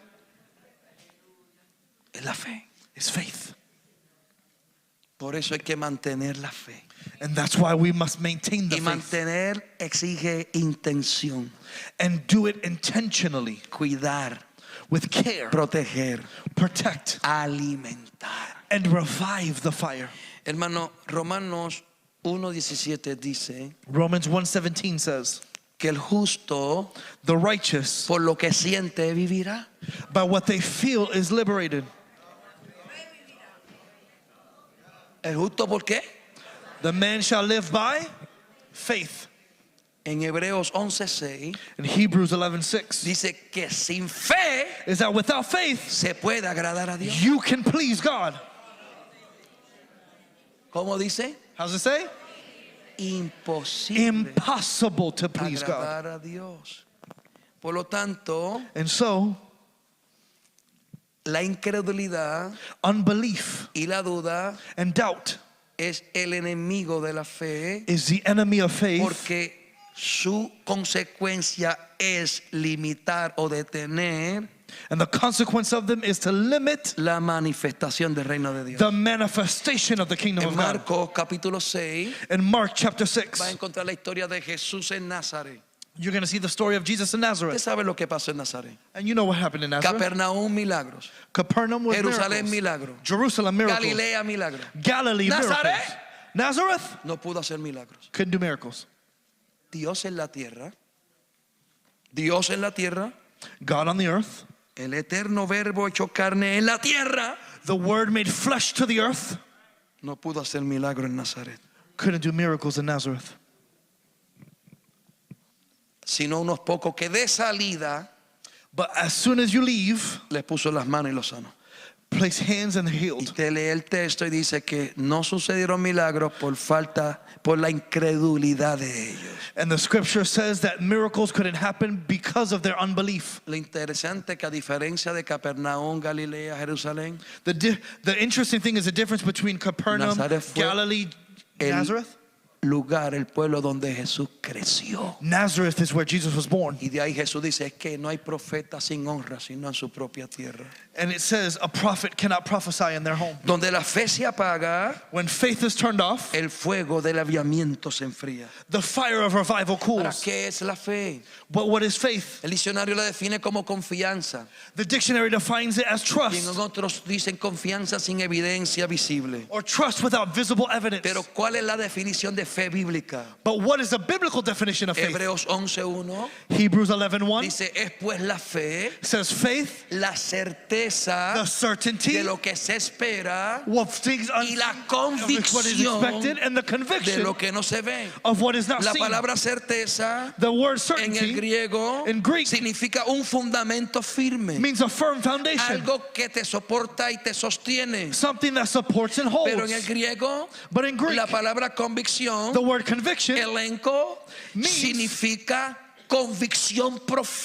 Es la fe. It's faith. Por eso hay que mantener la fe. And that's why we must maintain the Y faith mantener exige intención, and do it intentionally cuidar, with care, proteger, protect, alimentar. and revive the fire. Hermano, Romanos 1:17 dice Romans 1:17 says, que el justo the righteous por lo que siente vivirá. by what they feel is liberated. ¿El justo por qué? The man shall live by faith. En Hebreos 11:6 In Hebrews 11:6 dice que sin fe is that without faith se puede agradar a Dios. you can please God. ¿Cómo dice? How's it say? Imposible Impossible to please God. agradar a Dios. Por lo tanto, And so, la incredulidad unbelief y la duda and doubt es el enemigo de la fe, is the enemy of faith porque su consecuencia es limitar o detener and the consequence of them is to limit la manifestación del reino de Dios. the manifestation of the kingdom En of God. Marcos capítulo 6 In Mark chapter va a 6, encontrar la historia de Jesús en Nazaret. you're going to see the story of Jesus in Usted Nazareth. sabe lo que pasó en Nazaret. And you know what happened in Nazareth. Capernaum, milagros. Capernaum was Jerusalén, miracles. milagro. Jerusalem, miracles. Galilea, milagro. Galilee, Nazaret. miracles. Nazareth No pudo hacer milagros. couldn't do miracles. Dios en la tierra, Dios en la tierra, God on the earth, el eterno verbo hecho carne en la tierra, the word made flesh to the earth, no pudo hacer milagro en Nazaret, couldn't do miracles in Nazareth. sino unos pocos que de salida But as soon as you leave, le puso las manos y los sanó. place hands and Y healed. usted lee el texto y dice que no sucedieron milagros por la incredulidad de ellos. And the scripture says that miracles couldn't happen because of their unbelief. Lo interesante que a diferencia de Capernaum, Galilea, Jerusalén, The interesting thing is the difference between Capernaum, Nazaret fue Galilee, el Nazareth. lugar, el pueblo donde Jesús creció. Nazareth is where Jesus was born. Y de ahí Jesús dice es que no hay profeta sin honra sino en su propia tierra. And it says a prophet cannot prophesy in their home. Donde la fe se apaga, When faith is turned off, el fuego del aviamiento se enfría. the fire of revival ¿Para cools. qué es la fe? But what is faith? El diccionario la define como confianza. The dictionary defines it as Y en trust, otros dicen confianza sin evidencia visible. or trust without visible evidence. Pero ¿cuál es la definición de fe bíblica? But what is the biblical definition of faith? Hebreos 11:1 Hebrews 11:1 dice es pues la fe, says faith, la certeza the certainty de lo que se espera of things y la of what is convicción expected, and the de conviction lo que no se ve. of what is not La seen. palabra certeza The word en el certainty griego in Greek significa un fundamento firme, means a firm foundation, algo que te soporta y te sostiene. something that supports and Pero en el holds. griego, But in Greek, la palabra convicción, the word conviction elenco, means significa convicción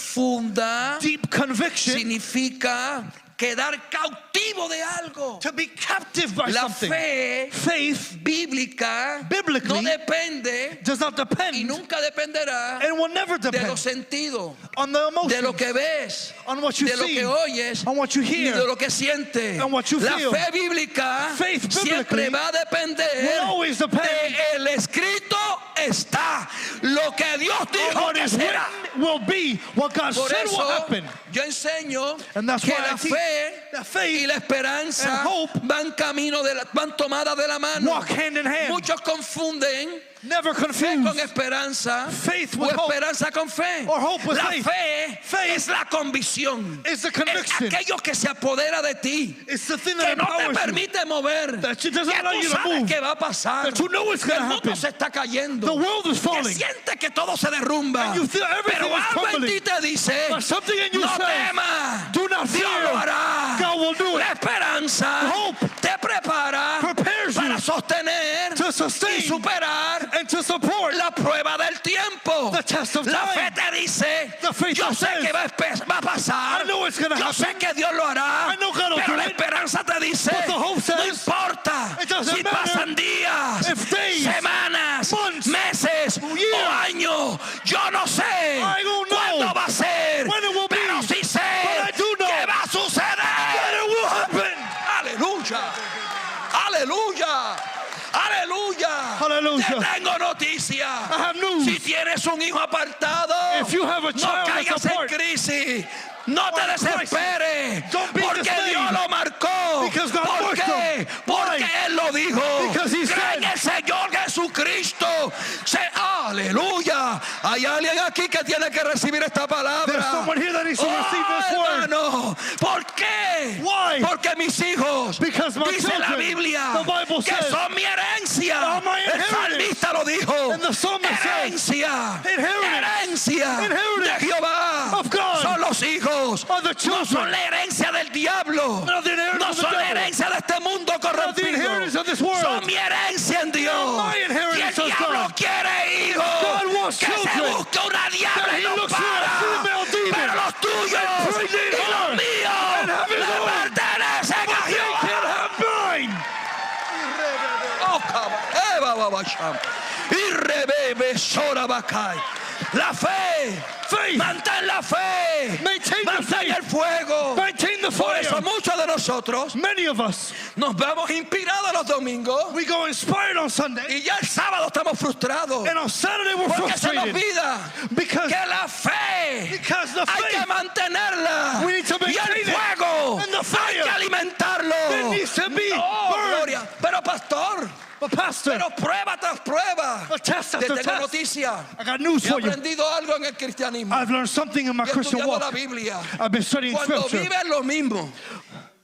profunda, deep conviction, significa quedar cautivo de algo. to be captive by La something. fe Faith bíblica Biblically, no depende does not y depend nunca dependerá and will never de depend los sentidos, on the de emotions, lo que ves, on what you de lo see, que oyes, on what you ni hear, de lo que sientes. and what you La feel. fe bíblica Faith siempre biblically va a will depender always depend de el escrito está. Lo que Dios on dijo what que is será. written will be what God Por said will eso happen. yo enseño And that's que why I la teach fe that faith y la esperanza and hope van tomadas de la mano. walk hand in hand. Muchos confunden Never fe con confuse esperanza faith o with hope, esperanza con fe. or hope with La faith. fe Faith es la convicción. is the Es conviction. aquello que se apodera de ti, It's the thing que that no te empowers you, permite mover, that it doesn't que allow tú you to sabes move, que va a pasar, that you know it's que going el to mundo happen. se está cayendo, The world is que falling. siente que todo se derrumba, And you feel everything pero is algo en crumbling. ti te dice But something in you no says, temas, do not Dios fear. lo hará. God will do La it. esperanza Hope te prepara prepares para you sostener to y sustain superar and to support la prueba del tiempo. the test of La fe time. te dice, The faith yo that sé says, que va a pasar, I know it's gonna yo sé happen. que Dios lo hará, I know God will pero do la it. esperanza te dice, But the hope no says, importa it doesn't si matter pasan días, if days, semanas, months, meses o years, años, yo no sé I don't know cuándo va a ser, when it will be, pero sí sé but I do know que va a suceder. that it will happen. Aleluya, aleluya, aleluya. Hallelujah. Te tengo noticia. I have news. Si tienes un hijo apartado, If you have a no child that's caigas en apart, crisis. No te or in crisis, desesperes, don't be porque dismayed. Dios lo marcó. Because God ¿Por marked qué? them. Porque Why? Él lo dijo. Because he Cree en el Señor Jesucristo. Aleluya. Hay alguien aquí que tiene que recibir esta palabra. There's someone here that needs to receive this word. Hermano, ¿por qué? Why? Porque mis hijos, Because my dice la children, Biblia, the Bible que says, son mi herencia. are my El inheritance. salmista lo dijo. And the psalmist says, Herencia, inheritance, herencia inheritance de Jehová of God son los los hijos Are the no son children la herencia del diablo, not the inheritance no of the son la devil, herencia de este mundo not the inheritance corrompido, of this world. son mi herencia en Dios. My Y el inheritance of diablo God. quiere hijos God wants que se children. busque una diabla That y he no looks for a para. female demon. Pero los tuyos Pray thee y los hard. míos And have his le own. pertenecen a They Jehová. can't have mine. Oh, Basham. Y rebebe Sorabacay. La fe. Faith. Mantén la fe. Maintain the Mantén faith. el fuego. Maintain the Por eso fire. muchos de nosotros Many of us, nos vemos inspirados los domingos we go inspired on Sunday, y ya el sábado estamos frustrados. and on Saturday we're Porque se nos frustrated olvida because que la fe Because the hay que faith, mantenerla we need to y el maintain it. fuego And the hay fire, que alimentarlo. it needs to be Oh, burned. gloria. Pero pastor, But pastor, pero prueba tras prueba. a test Te after tengo test. noticia. I got news He for you. aprendido algo en el cristianismo. I've learned something in my He Christian estudiado la walk. Biblia. I've been studying Cuando scripture. vives lo mismo,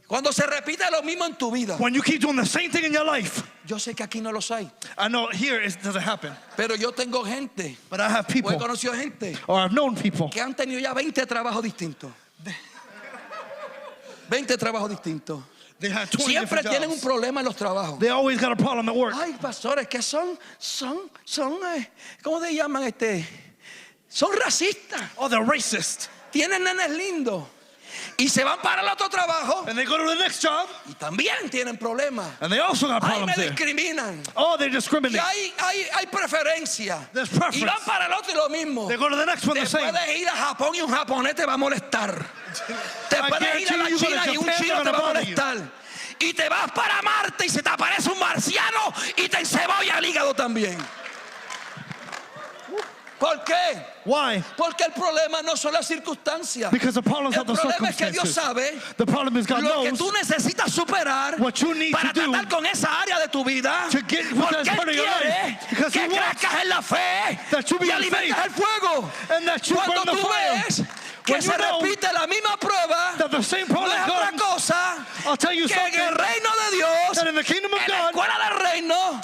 cuando se repite lo mismo en tu vida. When you keep doing the same thing in your life, Yo sé que aquí no los hay, I know here it doesn't happen, pero yo tengo gente, but I have o he people, conocido gente or I've known people, que han tenido ya 20 trabajos distintos. 20 trabajos distintos. they had 20 Siempre different tienen un jobs. problema en los trabajos. They always got a problem at work. Ay, pastores, que son, ¿cómo se llaman? Son racistas. Oh, they're racist. Tienen nenes lindos. Y se van para el otro trabajo And they go to the next job, y también tienen problemas. and they also got Ay, me problems there. discriminan. Oh, they Y discriminate. hay preferencia. There's Y preference. van para el otro y lo mismo. They go to the next one the Te same. puedes ir a Japón y un japonés te va a molestar. Te I puedes ir a la guarantee you go to China y un Japan, chino they're te va a gonna bother you. molestar. Y te vas para Marte y se te aparece un marciano y te encebolla el hígado también. ¿Por qué? Why? Porque el problema no son las circunstancias. Because the problem's El not the problema es que Dios circumstances. sabe The problem is God lo que knows tú necesitas superar what you need para to do tratar con esa área de tu vida. to get with Porque that part Él of your quiere life. Because que He wants crezcas en la fe that you be y in alimentes faith el fuego. and that you Cuando burn the tú fire. ves que When se you know repite la misma prueba, that the same no problem es otra comes, cosa I'll tell you que en el something, reino de Dios, that in the kingdom of en la God, escuela del reino,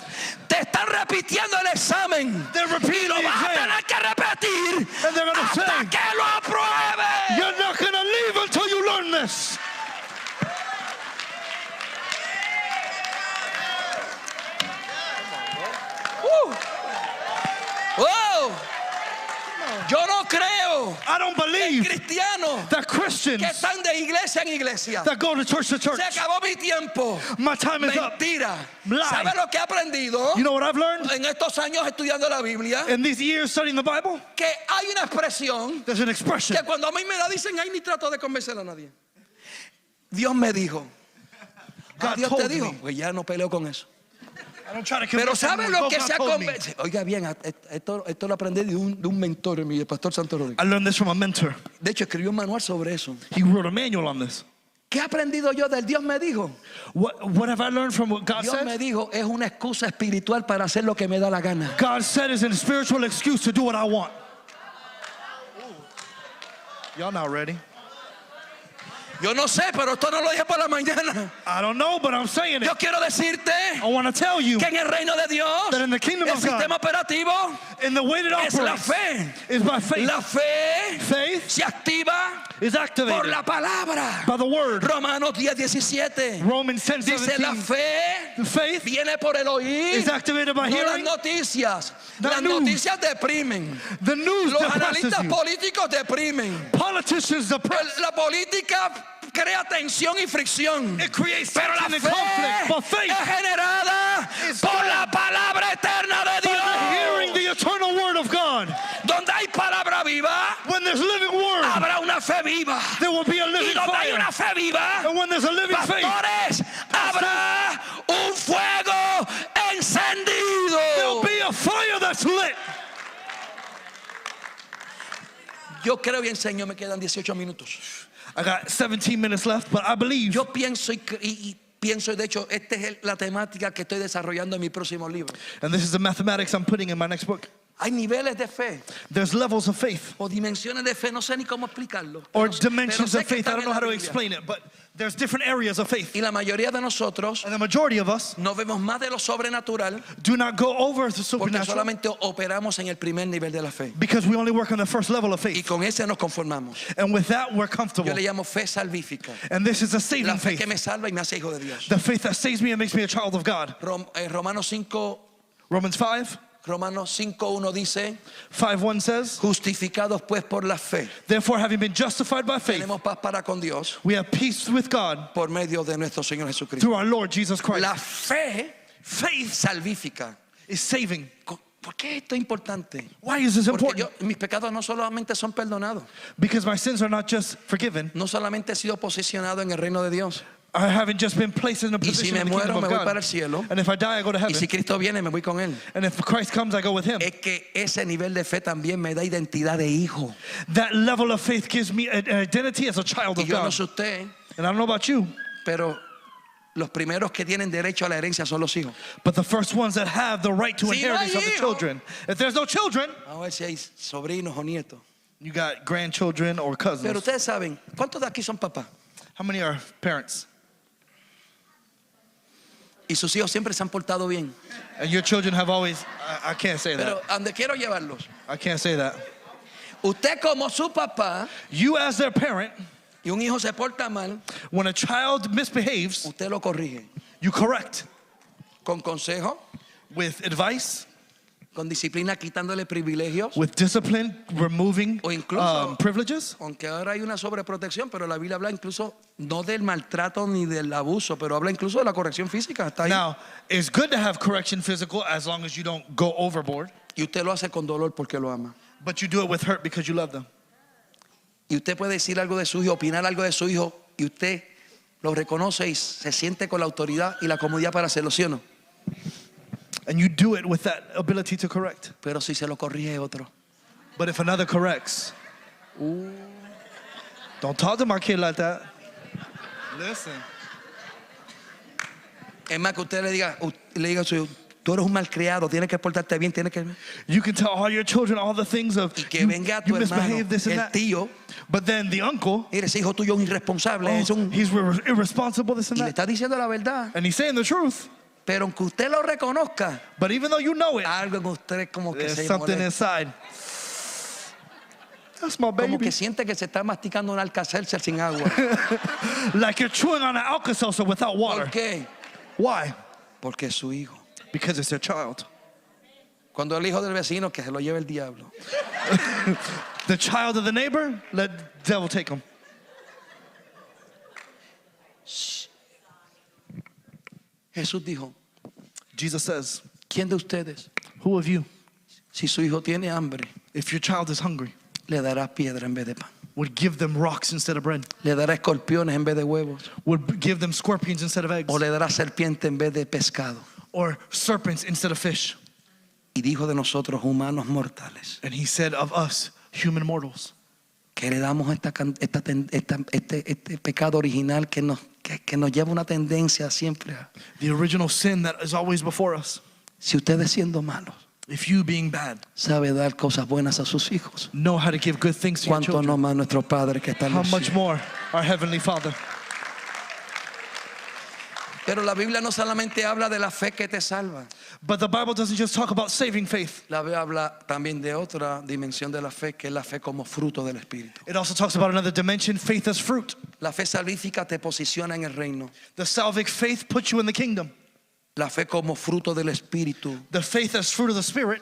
te están repitiendo el examen. they're repeating Y lo the vas a exam. tener que repetir And they're gonna hasta say, que lo apruebes. You're not going to leave until you learn this. ¡Wow! Yo no creo I don't en believe cristianos that Christians que están de iglesia en iglesia. that go to church, Se acabó mi tiempo. my time is up. Mentira. Lie. ¿Sabes lo que he aprendido You know what I've learned en estos años estudiando la Biblia? in these years studying the Bible? Que hay una expresión There's an expression. que cuando a mí me la dicen, ay, ni trato de convencer a nadie. Dios me dijo. God Dios te told dijo. me. Pues ya no peleo con eso. I don't try to Pero convince ¿sabe anyone. lo que God se ha told me. convencido? Oiga bien, esto lo aprendí de un mentor, mi pastor Santo Rodríguez. I learned this from a mentor. De hecho, escribió un manual sobre eso. He wrote a manual on this. ¿Qué he aprendido yo del Dios me dijo? What have I learned from what God Dios me said? dijo es una excusa espiritual para hacer lo que me da la gana. God said is a spiritual excuse to do what I want. Y'all not ready? Yo no sé, pero esto no lo dije por la mañana. I don't know, but I'm saying Yo it. quiero decirte I want to tell you que en el reino de Dios that in the kingdom el of God, sistema operativo in the way that es la operates fe. is by faith. La fe Faith se activa is por activated la palabra. by the word. Romanos 10:17 Romans dice la 10:17. fe The faith viene por el oír, is activated by no las hearing. noticias. The Las news. noticias deprimen. The news Los depresses analistas you. políticos deprimen. Politicians depress. La política crea tensión y fricción. It creates Pero la tension and fe conflict. But faith es generada is por born la palabra eterna de by the hearing Dios. the eternal word of God. Donde hay palabra viva, When there's living word, habrá una fe viva. there will be a Y living donde hay fire. una fe viva, And when there's a living faith, pastores, habrá un fuego there'll encendido. be a fire that's lit. Yo creo y enseño, me quedan 18 minutos. I got 17 minutes left, but I believe, Yo pienso y pienso, de hecho, esta es la temática que estoy desarrollando en mi próximo libro. and this is the mathematics I'm putting in my next book. Hay niveles de fe There's levels of faith o dimensiones de fe, no sé ni cómo explicarlo. or Pero dimensions sé of que faith. I están don't know en how la to Biblia. explain it, but there's different areas of faith. Y la mayoría de nosotros And the majority of us no vemos más de lo sobrenatural do not go over the porque supernatural solamente operamos en el primer nivel de la fe. because we only work on the first level of Y faith. con ese nos conformamos. And with that, we're Yo comfortable. le llamo fe salvífica. And this is a La saving fe que faith. me salva y me hace hijo de Dios. The faith that saves me and makes me a child of God. Romanos 5, Romans 5, Romanos 5:1 dice, 5:1 says, justificados pues por la fe, therefore, having been justified by faith, tenemos paz para con Dios we have peace with God por medio de nuestro Señor Jesucristo. through our Lord Jesus Christ. La fe, faith salvífica. Is saving. ¿Por qué esto es importante? Why is this Porque important? mis pecados no solamente son perdonados, Because my sins are not just forgiven. no solamente he sido posicionado en el reino de Dios. I haven't just been placed in a Y si position me in the muero, kingdom me of voy para God. el cielo. And if I die, I go to Y heaven. si Cristo viene, me voy con Él. And if Christ comes, I go with him. Es que ese nivel de fe también me da identidad de hijo. That level of faith gives me an identity as a child Y of yo no God. sé usted, And I don't know about you, pero los primeros que tienen derecho a la herencia son los hijos. but the first ones that have the right to Si no inheritance hay are the hijos. children. If there's no children, Vamos a ver si hay sobrinos o nietos. you got grandchildren or Pero cousins. ustedes saben, ¿cuántos de aquí son papás? How many are parents? Y sus hijos siempre se han portado bien. And your children have always, I can't say Pero that. a donde quiero llevarlos. I can't say that. Usted como su papá You as their parent, y un hijo se porta mal, when a child misbehaves, usted lo corrige. you correct Con consejo, with advice, con disciplina, quitándole privilegios. with discipline, removing O incluso- privileges. Aunque ahora hay una sobreprotección, pero la Biblia habla incluso no del maltrato ni del abuso, pero habla incluso de la corrección física. Está ahí. Now, it's good to have correction physical as long as you don't go overboard, Y usted lo hace con dolor porque lo ama. but you do it with hurt because you love them. Y usted puede decir algo de su hijo, opinar algo de su hijo, y usted lo reconoce y se siente con la autoridad y la comodidad para hacerlo, ¿sí o no? And you do it with that ability to correct. Pero si se lo corrige otro, But if another corrects, don't talk to my kid like that. Listen. es más que usted le diga a su hijo, tú eres un malcriado, tienes que portarte bien, tienes que... You can tell all your children all the things of Y que you, venga tu you hermano, misbehave this and el that. tío, But then the uncle, mire, ese hijo tuyo es un irresponsable, es un... he's irresponsible, this and Y le that. está diciendo la verdad, And he's saying the truth. pero aunque usted lo reconozca, But even though you know it, algo en usted como que there's se something molesta. inside. That's my Como baby. que siente que se está masticando un Alka-Seltzer sin agua. Like you're chewing on an Alka-Seltzer without water. ¿Por qué? Why? Porque es su hijo. Because it's their child. Cuando el hijo del vecino, que se lo lleve el diablo. The child of the neighbor, let the devil take him. Jesús dijo, Jesus says, ¿quién de ustedes, who of you, si su hijo tiene hambre, if your child is hungry, le dará piedra en vez de pan? would give them rocks instead of bread? ¿Le dará escorpiones en vez de huevos? Would give them scorpions instead of eggs? ¿O le dará serpiente en vez de pescado? Or serpents instead of fish? Y dijo de nosotros, humanos mortales, And he said of us, human mortals, que le damos este pecado original que nos lleva una tendencia siempre a, the original sin that is always before us. si ustedes siendo malos, If you, being bad, sabe dar cosas buenas a sus hijos, know how to give good things to your ¿cuánto children, no más nuestro Padre que está en how los much cielos? more our Heavenly Father? Pero la Biblia no solamente habla de la fe que te salva. But the Bible doesn't just talk about saving faith. La Biblia habla también de otra dimensión de la fe, que es la fe como fruto del Espíritu. It also talks about another dimension, faith as fruit. La fe salvífica te posiciona en el reino. The salvific faith puts you in the kingdom. La fe como fruto del Espíritu The faith as fruit of the Spirit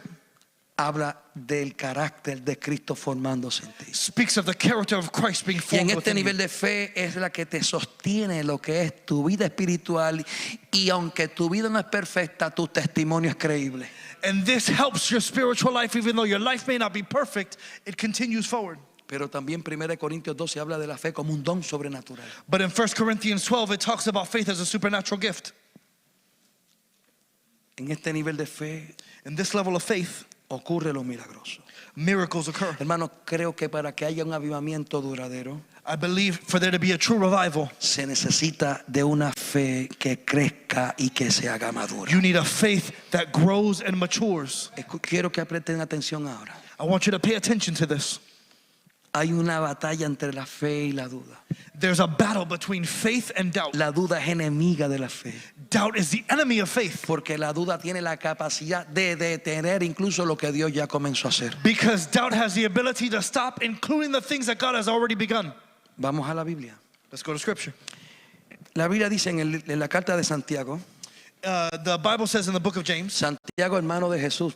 habla del carácter de Cristo formándose en ti. speaks of the character of Christ being Y en formed este within you. nivel de fe es la que te sostiene lo que es tu vida espiritual, y aunque tu vida no es perfecta, tu testimonio es creíble. And this helps your spiritual life, even though your life may not be perfect, it continues forward. Pero también 1 Corintios 12 habla de la fe como un don sobrenatural. But in 1 Corinthians 12, it talks about faith as a supernatural gift. En este nivel de fe In this level of faith, ocurre lo milagroso. miracles occur. Hermano, creo que para que haya un avivamiento duradero, I believe for there to be a true revival, se necesita de una fe que crezca y que se haga madura. you need a faith that grows and matures. Quiero que presten atención ahora. I want you to pay attention to this. Hay una batalla entre la fe y la duda. There's a battle between faith and doubt. La duda es enemiga de la fe, Doubt is the enemy of faith porque la duda tiene la capacidad de detener incluso lo que Dios ya comenzó a hacer. because doubt has the ability to stop, including the things that God has already begun. Vamos a la Biblia. Let's go to scripture. La Biblia dice en la carta de Santiago, The Bible says in the book of James, Santiago, hermano de Jesús,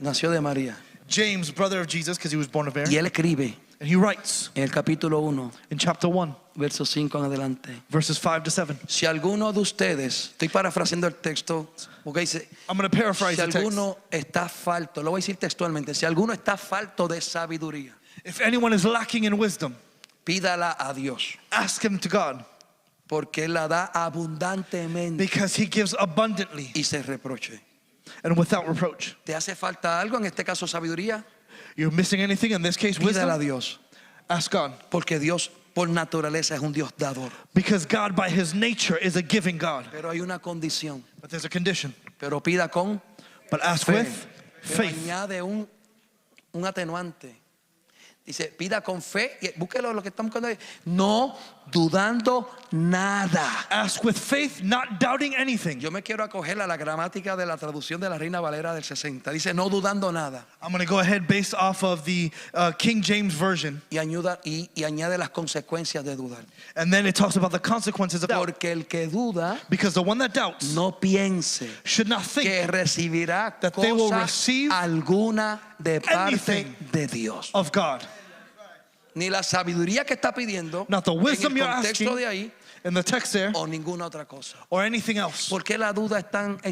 nació de María, James, brother of Jesus, because he was born of Mary, y él escribe and he writes en el capítulo 1, in chapter 1, verso 5 en adelante. verses 5 to 7. Si alguno de ustedes, estoy parafraseando el texto, porque dice, I'm going to paraphrase si the text. alguno está falto, lo voy a decir textualmente, si alguno está falto de sabiduría, If anyone is lacking in wisdom, pídala a Dios, ask him to God, porque Él la da abundantemente because he gives abundantly y se reproche. and without reproach. ¿Te hace falta algo? En este caso, sabiduría. You're missing anything, in this case, Pídala a wisdom? Dios, Ask God. porque Dios por naturaleza es un Dios dador. Because God, by his nature, is a giving God. Pero hay una condición. But there's a condition. Pero pida con But ask fe. with Pero faith. añade un atenuante. Dice, pida con fe. Y búsquelo lo que estamos buscando ahí. No dudando nada. Ask with faith, not doubting anything. Yo me quiero acoger a la gramática de la traducción de la Reina Valera del 60. Dice, no dudando nada. I'm going to go ahead based off of the King James Version. Y añade las consecuencias de dudar. And then it talks about the consequences of doubt. Porque el que duda Because the one that doubts no piense should not think que recibirá that they will cosa receive alguna de parte anything de Dios. of God. Ni la sabiduría que está pidiendo Not the wisdom en you're el contexto asking de ahí in the text there o ninguna otra cosa. or anything else. ¿Por qué la duda es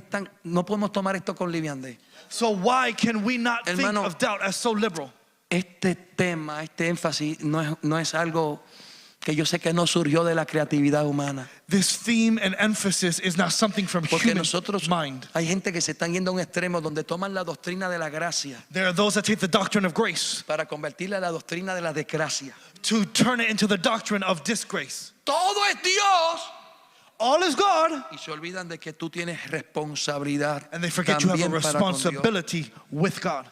tan no podemos tomar esto con liviandad? So why can we not Hermano, think of doubt as so liberal? Este tema, este énfasis no es algo que yo sé que no surgió de la creatividad humana. This theme and emphasis is not something from Porque human nosotros, mind. hay gente que se están yendo a un extremo donde toman la doctrina de la gracia There are those that take the doctrine of grace para convertirla a la doctrina de la desgracia. to turn it into the doctrine of disgrace. Todo es Dios. All is God, Y se olvidan de que tú tienes responsabilidad and they forget you have a también para con Dios. responsibility with God.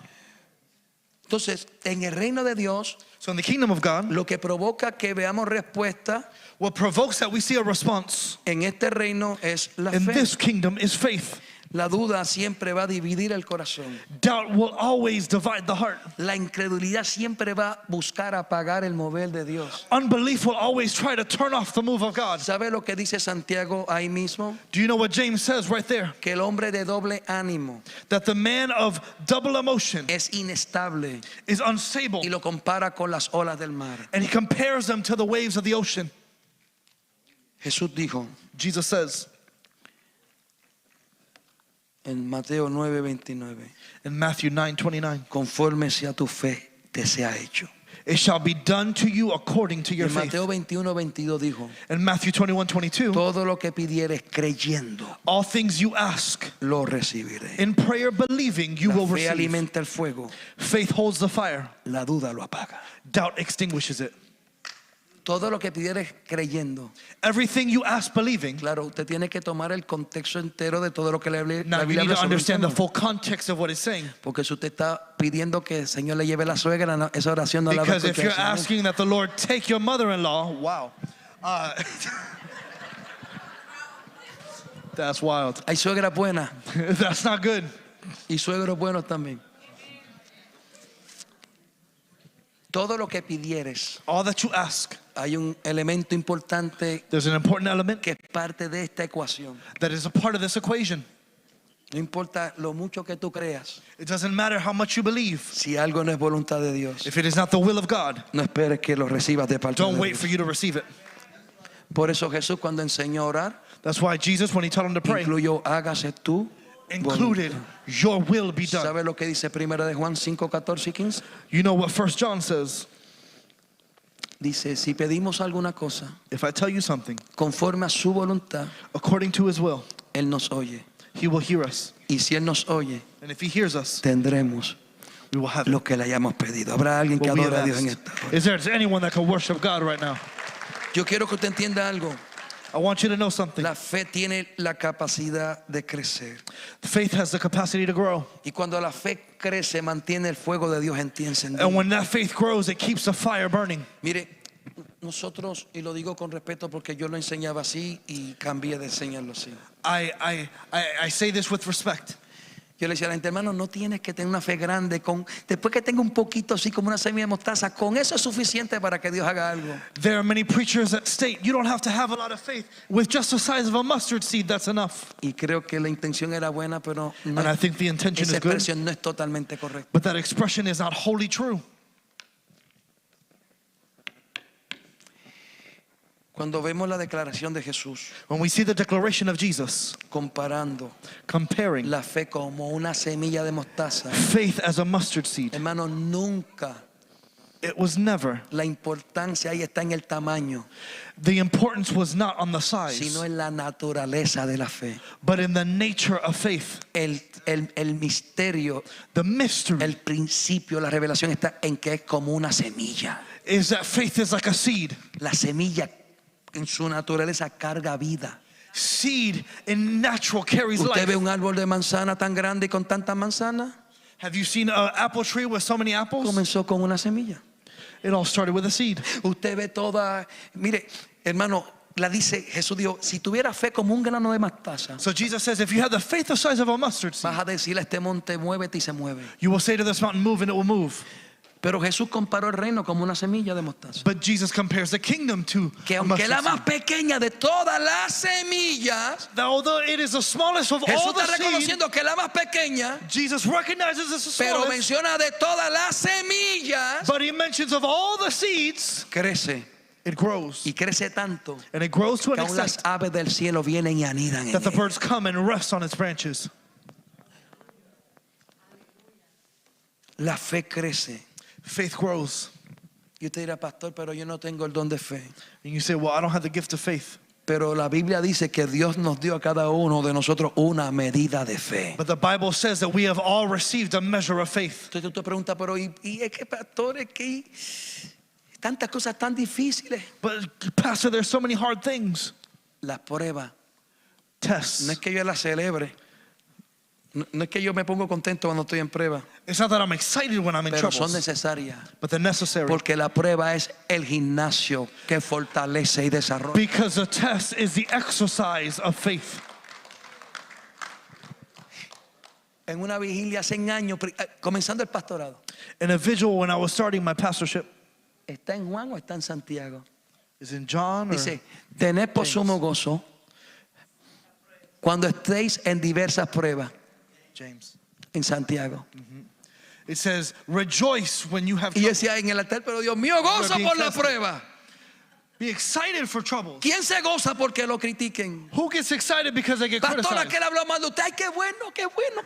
Entonces, en el reino de Dios, So in the kingdom of God, lo que provoca que veamos respuesta what provokes that we see a response en este reino es la in fe. this kingdom is faith. La duda siempre va a dividir el corazón. Doubt will always divide the heart. La incredulidad siempre va a buscar apagar el mover de Dios. Unbelief will always try to turn off the move of God. ¿Sabe lo que dice Santiago ahí mismo? Do you know what James says right there? Que el hombre de doble ánimo That the man of double emotion es inestable is unstable, y lo compara con las olas del mar. and he compares them to the waves of the ocean. Jesús dijo Jesus says en Mateo 9:29, in Matthew 9:29, conforme sea tu fe, te sea hecho. it shall be done to you according to Y your en faith. Mateo 21:22 dijo, In Matthew 21:22, todo lo que pidieres creyendo, all things you ask lo recibiré. in prayer believing, you will La fe receive. alimenta el fuego, Faith holds the fire, la duda lo apaga. doubt extinguishes it. Todo lo que pidieres creyendo. Everything you ask believing. Claro, usted tiene que tomar el contexto entero de todo lo que la Now you Biblia need habla to sobre el understand the tema. full context of what it's saying. Porque si usted está pidiendo que el Señor le lleve la suegra, esa oración no la va a Because if escuchar you're el Señor. asking that the Lord take your mother-in-law, wow. That's wild. Hay suegras buenas That's not good. y suegros buenos también. Todo lo que pidieres, All that you ask, hay un elemento importante there's an important element que es parte de esta ecuación. that is a part of this equation. No importa lo mucho que tú creas, It doesn't matter how much you believe. si algo no es voluntad de Dios, If it is not the will of God, no esperes que lo recibas de parte don't de wait Dios. for you to receive it. Por eso Jesús cuando enseñó a orar, That's why Jesus, when he taught him to pray, incluyó hágase tú. included your will be done. ¿Sabe lo que dice 1 de Juan 5, 14 y 15? You know what 1 John says? Dice, si pedimos alguna cosa If I tell you something conforme a su voluntad, according to his will, Él nos oye. he will hear us. Y si Él nos oye, And if he hears us, tendremos we will have it. lo que le hayamos pedido. ¿Habrá alguien que What we have adore a Dios en asked. esta hora? Is there anyone that can worship God right now? Yo quiero que usted entienda algo. I want you to know something. La fe tiene la capacidad de crecer. Faith has the capacity to grow. Y cuando la fe crece, mantiene el fuego de Dios en ti encendido. And when that faith grows, it keeps the fire burning. Mire, nosotros, y lo digo con respeto porque yo lo enseñaba así y cambié de enseñarlo así. I say this with respect. Yo le decía a la gente, hermano, no tienes que tener una fe grande. Después que tenga un poquito así como una semilla de mostaza, con eso es suficiente para que Dios haga algo. There are many preachers that state you don't have to have a lot of faith. With just the size of a mustard seed, that's enough. Y creo que la intención era buena, pero no, And I think the intention esa is good, expresión no es totalmente correcta. but that expression is not wholly true. Cuando vemos la declaración de Jesús When we see the declaration of Jesus comparando comparing la fe como una semilla de mostaza, faith as a mustard seed, hermano, nunca it was never, la importancia ahí está en el tamaño, the importance was not on the size, sino en la naturaleza de la fe. but in the nature of faith. El misterio, The mystery el principio, la revelación está en que es como una semilla. is that faith is like a seed. La semilla en su naturaleza carga vida. Seed in natural carries Usted ve life. un árbol de manzana tan grande y con tantas manzanas, Have you seen an apple tree with so many apples? comenzó con una semilla. It all started with a seed. Usted ve toda, mire, hermano, la dice, Jesús dijo, si tuviera fe como un grano de mostaza, So Jesus says, if you have the faith the size of a mustard seed, vas a decirle a este monte, muévete y se mueve. you will say to this mountain, move, and it will move. Pero Jesús comparó el reino como una semilla de mostaza. But Jesus compares the kingdom to Que a aunque es la mustard más seed. pequeña de todas las semillas, That although it is the smallest of Jesús all the está seed, reconociendo que es la más pequeña, Jesus recognizes it's the pero smallest, menciona de todas las semillas, but he mentions of all the seeds, crece it grows. y crece tanto And it grows to que an aún las extent aves del cielo vienen y anidan en that the él. birds come and rest on its branches. La fe crece. Faith grows. Y usted dirá, pastor, pero yo no tengo el don de fe. And you say, well, I don't have the gift of faith. Pero la Biblia dice que Dios nos dio a cada uno de nosotros una medida de fe. But the Bible says that we have all received a measure of faith. Entonces tú te preguntas, pero ¿y es que, pastor, es que tantas cosas tan difíciles? But Pastor, there's so many hard things. Las pruebas, Tests. no es que yo las celebre. No es que yo me pongo contento cuando estoy en prueba, It's not that I'm excited when I'm in pero son troubles, necesarias. but they're necessary. Porque la prueba es el gimnasio que fortalece y desarrolla. Because the test is the exercise of faith. En una vigilia hace años, comenzando el pastorado, In a vigil when I was starting my pastorship, ¿está en Juan o está en Santiago? is in John or Dice, tened por sumo gozo cuando estéis en diversas pruebas. James. En Santiago. It says, rejoice when you have Y yo trouble. decía en el altar, pero Dios mío, goza being por la tested. prueba. Be excited for troubles. ¿Quién se goza porque lo critiquen? Who gets excited because they get Pastor, criticized? aquel habló mal de usted. Ay, qué bueno, qué bueno.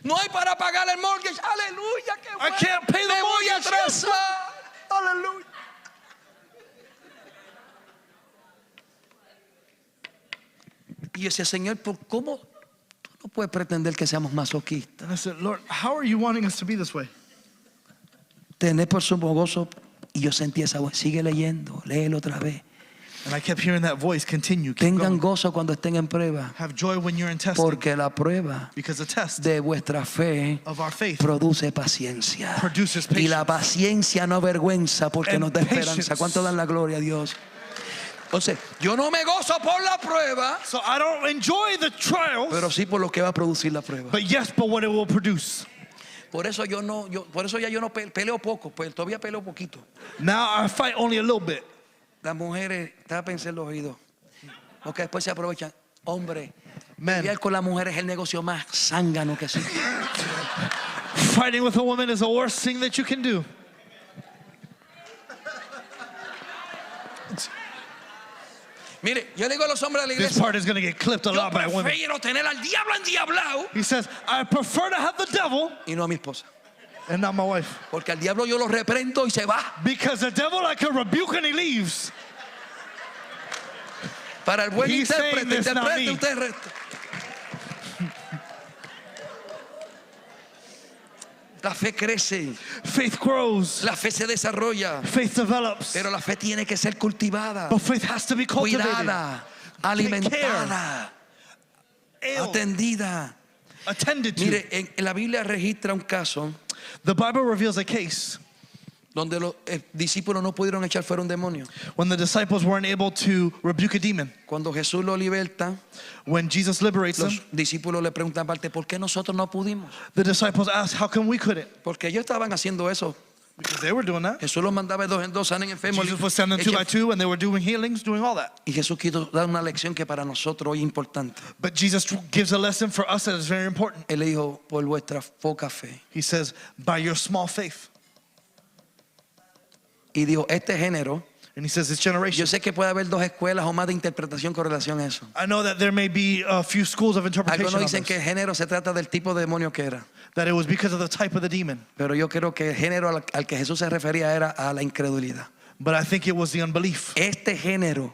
No hay para pagar el mortgage. Aleluya, qué bueno. I can't pay the Me voy a mortgage. atrasar. Aleluya. Y yo decía, Señor, ¿por cómo tú no puedes pretender que seamos masoquistas? And I said, Lord, how are you wanting us to be this way? Tener por sumo gozo. Y yo sentí esa voz. Sigue leyendo, léelo otra vez. And I kept hearing that voice continue. Keep Tengan going. gozo cuando estén en prueba. Have joy when you're in testing. Porque la prueba Because the test de vuestra fe of our faith produce paciencia. produces Y la patience. paciencia no avergüenza porque And nos da esperanza. patience. ¿Cuánto dan la gloria a Dios? Entonces, yo no me gozo por la prueba, So I don't enjoy the trials, pero sí por lo que va a producir la prueba. but yes, but what it will produce. Por eso por eso ya yo no peleo poco, pues todavía peleo poquito. Now I fight only a little bit. Las mujeres, tápense los oídos, porque después se aprovechan. Hombre, Men, pelear con las mujeres es el negocio más zángano que existe. fighting with a woman is the worst thing that you can do. Mire, yo le digo a los hombres de la This iglesia, part is going to get clipped a yo lot by women. prefiero tener al diablo endiablado He says, I prefer to have the devil y no a mi esposa. and not my wife. Porque al diablo yo lo reprendo y se va. Because the devil I can rebuke and he leaves. Para el buen He's saying intérprete, this, not interprete me. usted el resto. La fe crece, Faith grows. la fe se desarrolla, Faith develops. pero la fe tiene que ser cultivada, But faith has to be cultivated. cuidada, alimentada, atendida. Attended to. Mire, en la Biblia registra un caso The Bible reveals a case donde los discípulos no pudieron echar fuera un demonio. when the disciples weren't able to rebuke a demon. Cuando Jesús lo liberta, When Jesus liberates them, los discípulos le preguntan aparte, ¿por qué nosotros no pudimos? the disciples ask, how come we couldn't? Porque ellos estaban haciendo eso. Because they were doing that. Jesús los mandaba de dos en dos, sanen enfermos. Jesus was sending them 2 by 2 and they were doing healings, doing all that. Y Jesús quiso dar una lección que para nosotros hoy es importante. But Jesus gives a lesson for us that is very important. Él le dijo, por vuestra poca fe. He says, by your small faith. Y dijo, este género, And he says, this generation. yo sé que puede haber dos escuelas o más de interpretación con relación a eso. I know that there may be a few schools of interpretation Algunos of dicen que this, el género se trata del tipo de demonio que era. that it was because of the type of the demon. Pero yo creo que el género al que Jesús se refería era a la incredulidad. But I think it was the unbelief. Este género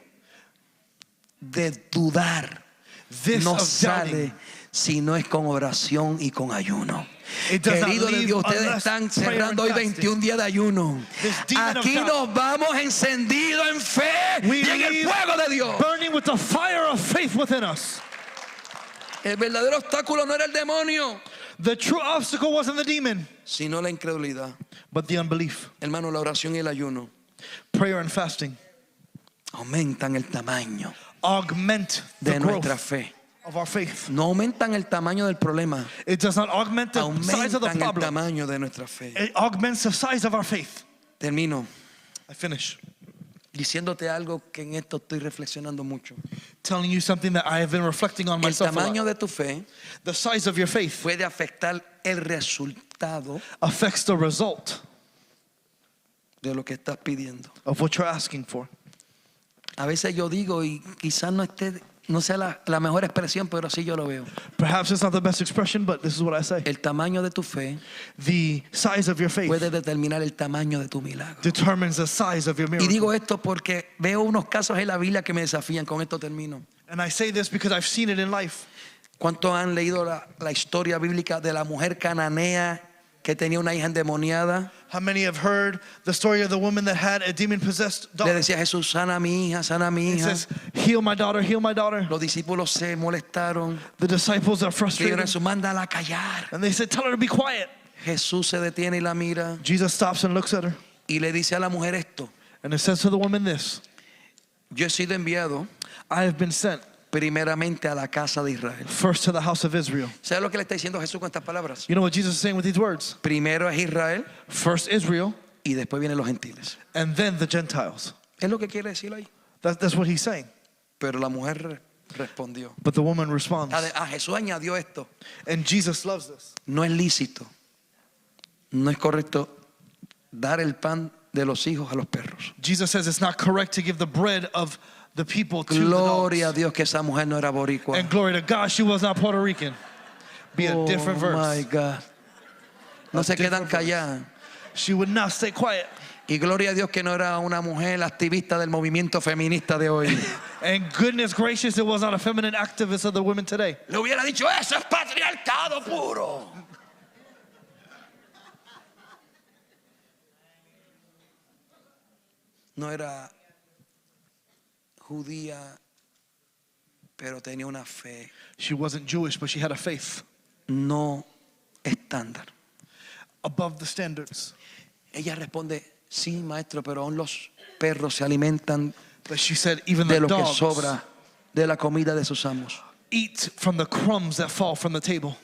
de dudar This no of sale doubting. si no es con oración y con ayuno. It does not Querido de leave Dios, ustedes unless están prayer cerrando and hoy fasting. 21 días de ayuno. This demon of Aquí doubt. nos vamos encendidos en fe We y en el leave fuego de Dios. burning with the fire of faith within us. El verdadero obstáculo no era el demonio, The true obstacle wasn't the demon, sino la incredulidad. but the unbelief. Hermano, la oración y el ayuno Prayer and fasting aumentan el tamaño augment the de nuestra growth fe. of our faith. No aumentan el tamaño del problema, It does not augment the size of the aumentan el problem. tamaño de nuestra fe. It augments the size of our faith. Termino I finish diciéndote algo que en esto estoy reflexionando mucho. telling you something that I have been reflecting on El myself a tamaño lot. de tu fe The size of your faith puede afectar el resultado affects the result de lo que estás pidiendo. of what you're asking for. A veces yo digo, y quizás no sea la mejor expresión, pero así yo lo veo. Perhaps it's not the best expression, but this is what I say. El tamaño de tu fe The size of your faith puede determinar el tamaño de tu milagro. determines the size of your Y miracle. digo esto porque veo unos casos en la Biblia que me desafían. Con esto termino. And I say this because I've seen it in life. ¿Cuántos han leído la historia bíblica de la mujer cananea que tenía una hija endemoniada? How many have heard the story of the woman that had a demon-possessed Le daughter? decía a Jesús, sana a mi hija, sana a mi It hija. says, heal my daughter, heal my daughter. Los discípulos se molestaron. The disciples are Le dijeron a frustrated. Jesús, mándala a callar. And they said, tell her to be quiet. Jesús se detiene y la mira Jesus stops and looks at her. y le dice a la mujer esto: And it says to the woman this, yo he sido enviado I have been sent primeramente a la casa de Israel. first to the house of Israel. ¿Sabes lo que le está diciendo Jesús con estas palabras? You know what Jesus is saying with these words? Primero es Israel First Israel, y después vienen los gentiles. and then the Gentiles. Es lo que quiere decir ahí. That's what he's saying. Pero la mujer respondió. But the woman responds. Jesús añadió esto: And Jesus loves this. no es lícito, no es correcto dar el pan de los hijos a los perros. Jesus says it's not correct to give the bread of the people to the Gloria a dogs. Dios que esa mujer no era boricua. And glory to God, she was not Puerto Rican. Be a different Oh my verse. God. No A se quedan different verse. calladas. She would not stay quiet. Y gloria a Dios que no era una mujer activista del movimiento feminista de hoy. And goodness gracious, it was not a feminine activist of the women today. Le hubiera dicho, eso es patriarcado puro. No era judía, pero tenía una fe She wasn't Jewish, but she had a faith no estándar. above the standards. Ella responde, sí, maestro, pero aún los perros se alimentan But she said, even de the lo que dogs sobra de la comida de sus amos. eat from the crumbs that fall from the table.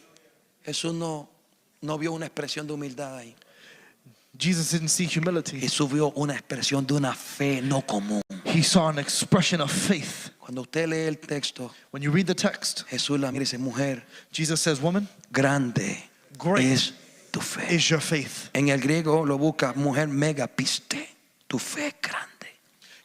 Jesús no vio una expresión de humildad ahí. Jesus didn't see humility. Jesús vio una expresión de una fe no común. He saw an expression of faith. Cuando usted lee el texto, When you read the text, Jesús la mira y dice, mujer, Jesus says, woman, grande Great es tu fe. is your faith. En el griego lo busca, mujer megapiste. Tu fe es grande.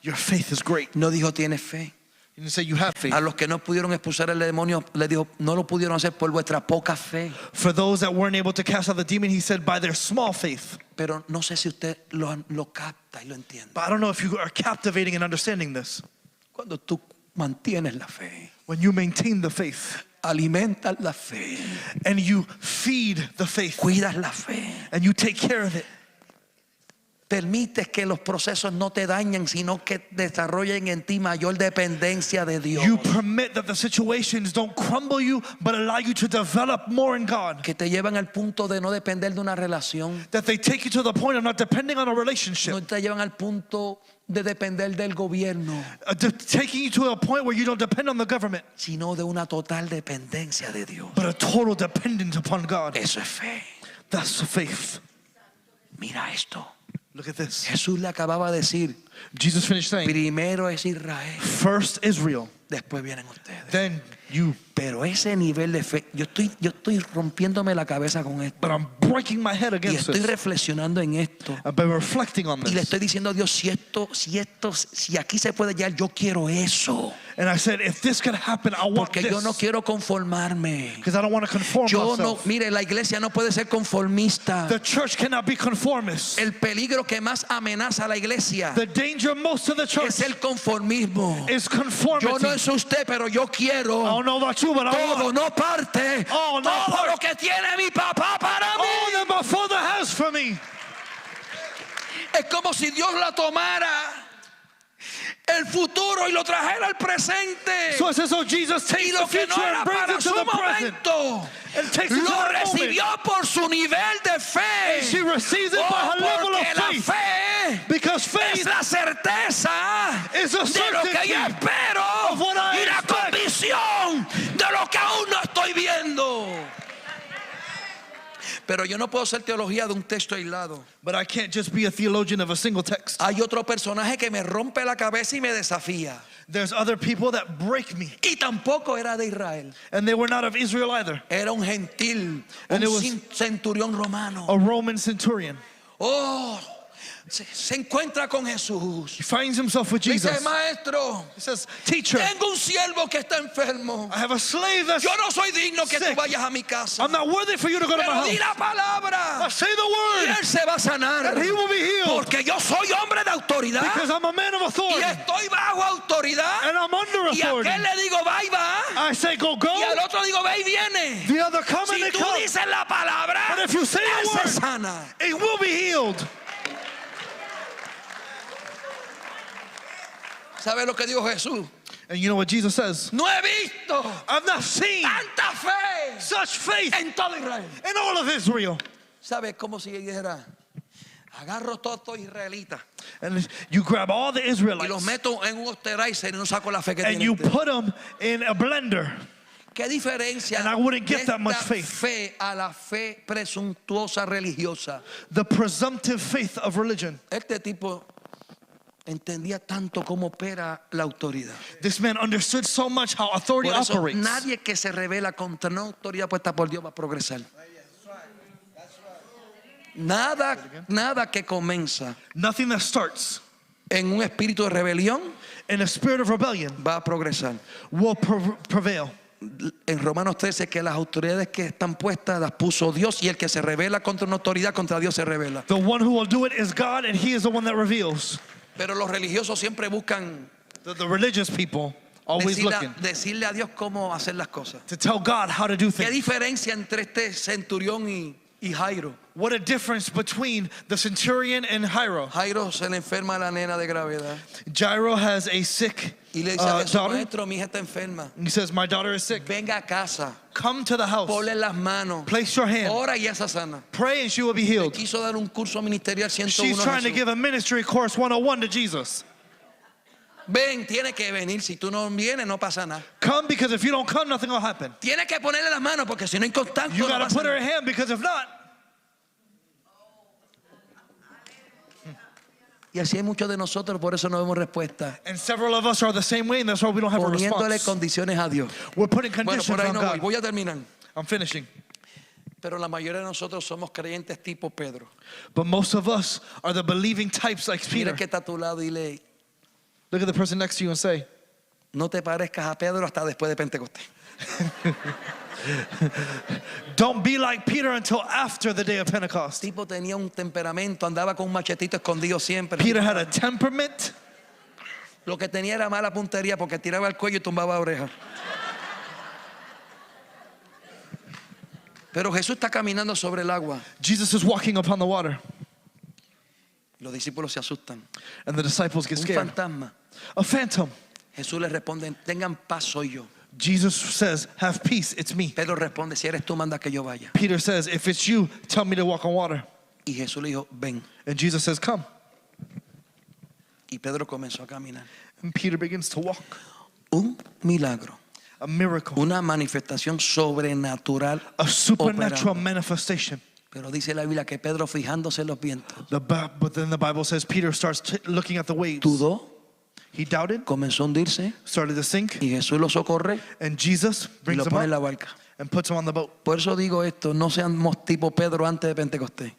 Your faith is great. No dijo tienes fe. You didn't say you have faith. A los que no pudieron expulsar el demonio, le dijo, no lo pudieron hacer por vuestra poca fe. For those that weren't able to cast out the demon, he said, by their small faith. Pero no sé si usted lo capta y lo entiende. But I don't know if you are captivating and understanding this. Cuando tú mantienes la fe, When you maintain the faith, alimentas la fe, and you feed the faith cuidas la fe, and you take care of it. permites que los procesos no te dañen, sino que desarrollen en ti mayor dependencia de Dios. You permit that the situations don't crumble you, but allow you to develop more in God. Que te llevan al punto de no depender de una relación. That they take you to the point of not depending on a No relationship, te llevan al punto de depender del gobierno, taking you to a point where you don't depend on the government, sino de una total dependencia de Dios. but a total dependence upon God. Eso es fe. That's faith. Mira esto. Look at this. Jesús le acababa de decir, Jesus finished saying, primero es Israel, first Israel, después vienen ustedes. then you. Pero ese nivel de fe, yo estoy rompiéndome la cabeza con esto. But I'm breaking my head Y against estoy this. reflexionando en esto. I've been reflecting on Y le this. estoy diciendo a Dios, si aquí se puede llegar, yo quiero eso. And I said, if this can happen, I want Porque yo no this. quiero conformarme. Because I don't want to conform Yo no, myself. mire, la iglesia no puede ser conformista. The church cannot be conformist. El peligro que más amenaza a la iglesia The danger most of the es church el conformismo. is Yo conformity. no es usted, pero yo I quiero don't know about you, but I todo, want no parte. Oh, no Todo part. lo que tiene mi papá para all mí. that my Father has for me. Es como si Dios la tomara el futuro y lo trajera al presente. So it says, so Jesus Y takes lo the que future no and era brings para it to su the present. momento And takes it to lo that moment. recibió por su nivel de fe. She receives it by her level of Porque la faith. fe Because es faith la certeza is a de lo que certainty yo espero of what I y la expect. convicción de lo que aún no estoy viendo. Pero yo no puedo ser teología de un texto aislado. But I can't just be a theologian of a single text. Hay otro personaje que me rompe la cabeza y me desafía. There's other people that break me. Y tampoco era de Israel. And they were not of Israel either. Era un gentil, And it un was centurión romano. A Roman centurion. Oh, se encuentra con Jesús. He finds himself with Dice, Jesus. maestro, He says, teacher, tengo un siervo que está enfermo. I have a slave that's Yo no soy digno que tú sick. vayas a mi casa. I'm not worthy for you to go to Pero my di house. la palabra I say the y word él se va a sanar. and he will be healed. Porque yo soy hombre de autoridad Because I'm a man of y authority. estoy bajo autoridad. And I'm under Y a authority. aquel le digo, va y va. I say, go, Y go. al otro digo, ve y viene. The other come and Si they tú come. dices la palabra, And if you say él the se word, sana. it will be healed. ¿Sabe lo que dijo Jesús? And you know what Jesus says? No he visto I've not seen tanta fe such faith en todo Israel. in all of Israel. ¿Sabe cómo si dijera? Agarro todo israelita And you grab all the y los Israelites meto en un osterizer y no saco la fe que and you tienen. put them in a blender. ¿Qué diferencia And I wouldn't de give that much esta faith. fe a la fe presuntuosa religiosa? The presumptive faith of religion. Este tipo entendía tanto cómo opera la autoridad. This man understood so much how authority Por eso operates. nadie que se revela contra una autoridad puesta por Dios va a progresar. Nada que comienza Nothing that starts en un espíritu de rebelión in a spirit of rebellion va a progresar. will prevail. En Romanos 13 que las autoridades que están puestas las puso Dios y el que se revela contra una autoridad contra Dios se revela. The one who will do it is God, and He is the one that reveals. Pero los religiosos siempre buscan The religious people always looking decirle a Dios cómo hacer las cosas. to tell God how to do ¿Qué things. diferencia entre este centurión y Jairo? What a difference between the centurion and Jairo. Jairo se le enferma a la nena de gravedad Jairo has a sick y le dice a Jesús, daughter. maestro, mi hija está enferma. He says, my daughter is sick. Venga a casa, Come to the house. ponle las manos, Place your hand. ora y esa sana. Pray and she will be healed. Quiso dar un curso ministerial 101 She's a trying to Jesús. give a ministry course 101 to Jesus. Ven, tiene que venir. Si tú no vienes, no pasa nada. Come, because if you don't come, nothing will happen. Tiene que ponerle las manos porque si no hay contacto You no got to pasa put her nada. hand, because if not, Y así hay muchos de nosotros, por eso no vemos respuesta. and several of us are the same way, and that's why we don't have a Poniéndole response. condiciones a Dios. We're putting Bueno, conditions por ahí on no voy. God. Voy a terminar. I'm finishing. Pero la mayoría de nosotros somos creyentes tipo Pedro. But most of us are the believing types like Mira Peter. que está a tu lado y dile, Look at the person next to you and say, no te parezcas a Pedro hasta después de Pentecostés. don't be like Peter until after the day of Pentecost. El tipo tenía un temperamento, andaba con un machetito escondido siempre. Peter had a temperament. Lo que tenía era mala puntería porque tiraba el cuello y tumbaba orejas. Pero Jesús está caminando sobre el agua. Jesus is walking upon the water, Los discípulos se asustan. and the disciples get Un scared. fantasma. A phantom. Jesús les responde, tengan paz, soy yo. Jesus says, have peace, it's me. Pedro responde, si eres tú, manda que yo vaya. Peter says, if it's you, tell me to walk on water. Y Jesús le dijo, ven. And Jesus says, come. Y Pedro comenzó a caminar. And Peter begins to walk. Un milagro, A miracle. una manifestación sobrenatural. A supernatural operando. manifestation. Pero dice la Biblia que Pedro, fijándose en los vientos, But then the Bible says Peter starts looking at the waves. dudó, He doubted, comenzó a hundirse started to sink, y Jesús lo socorre and Jesus y brings lo him pone en la up barca. and puts him on the boat. Por eso digo esto, no seamos tipo Pedro antes de Pentecostés.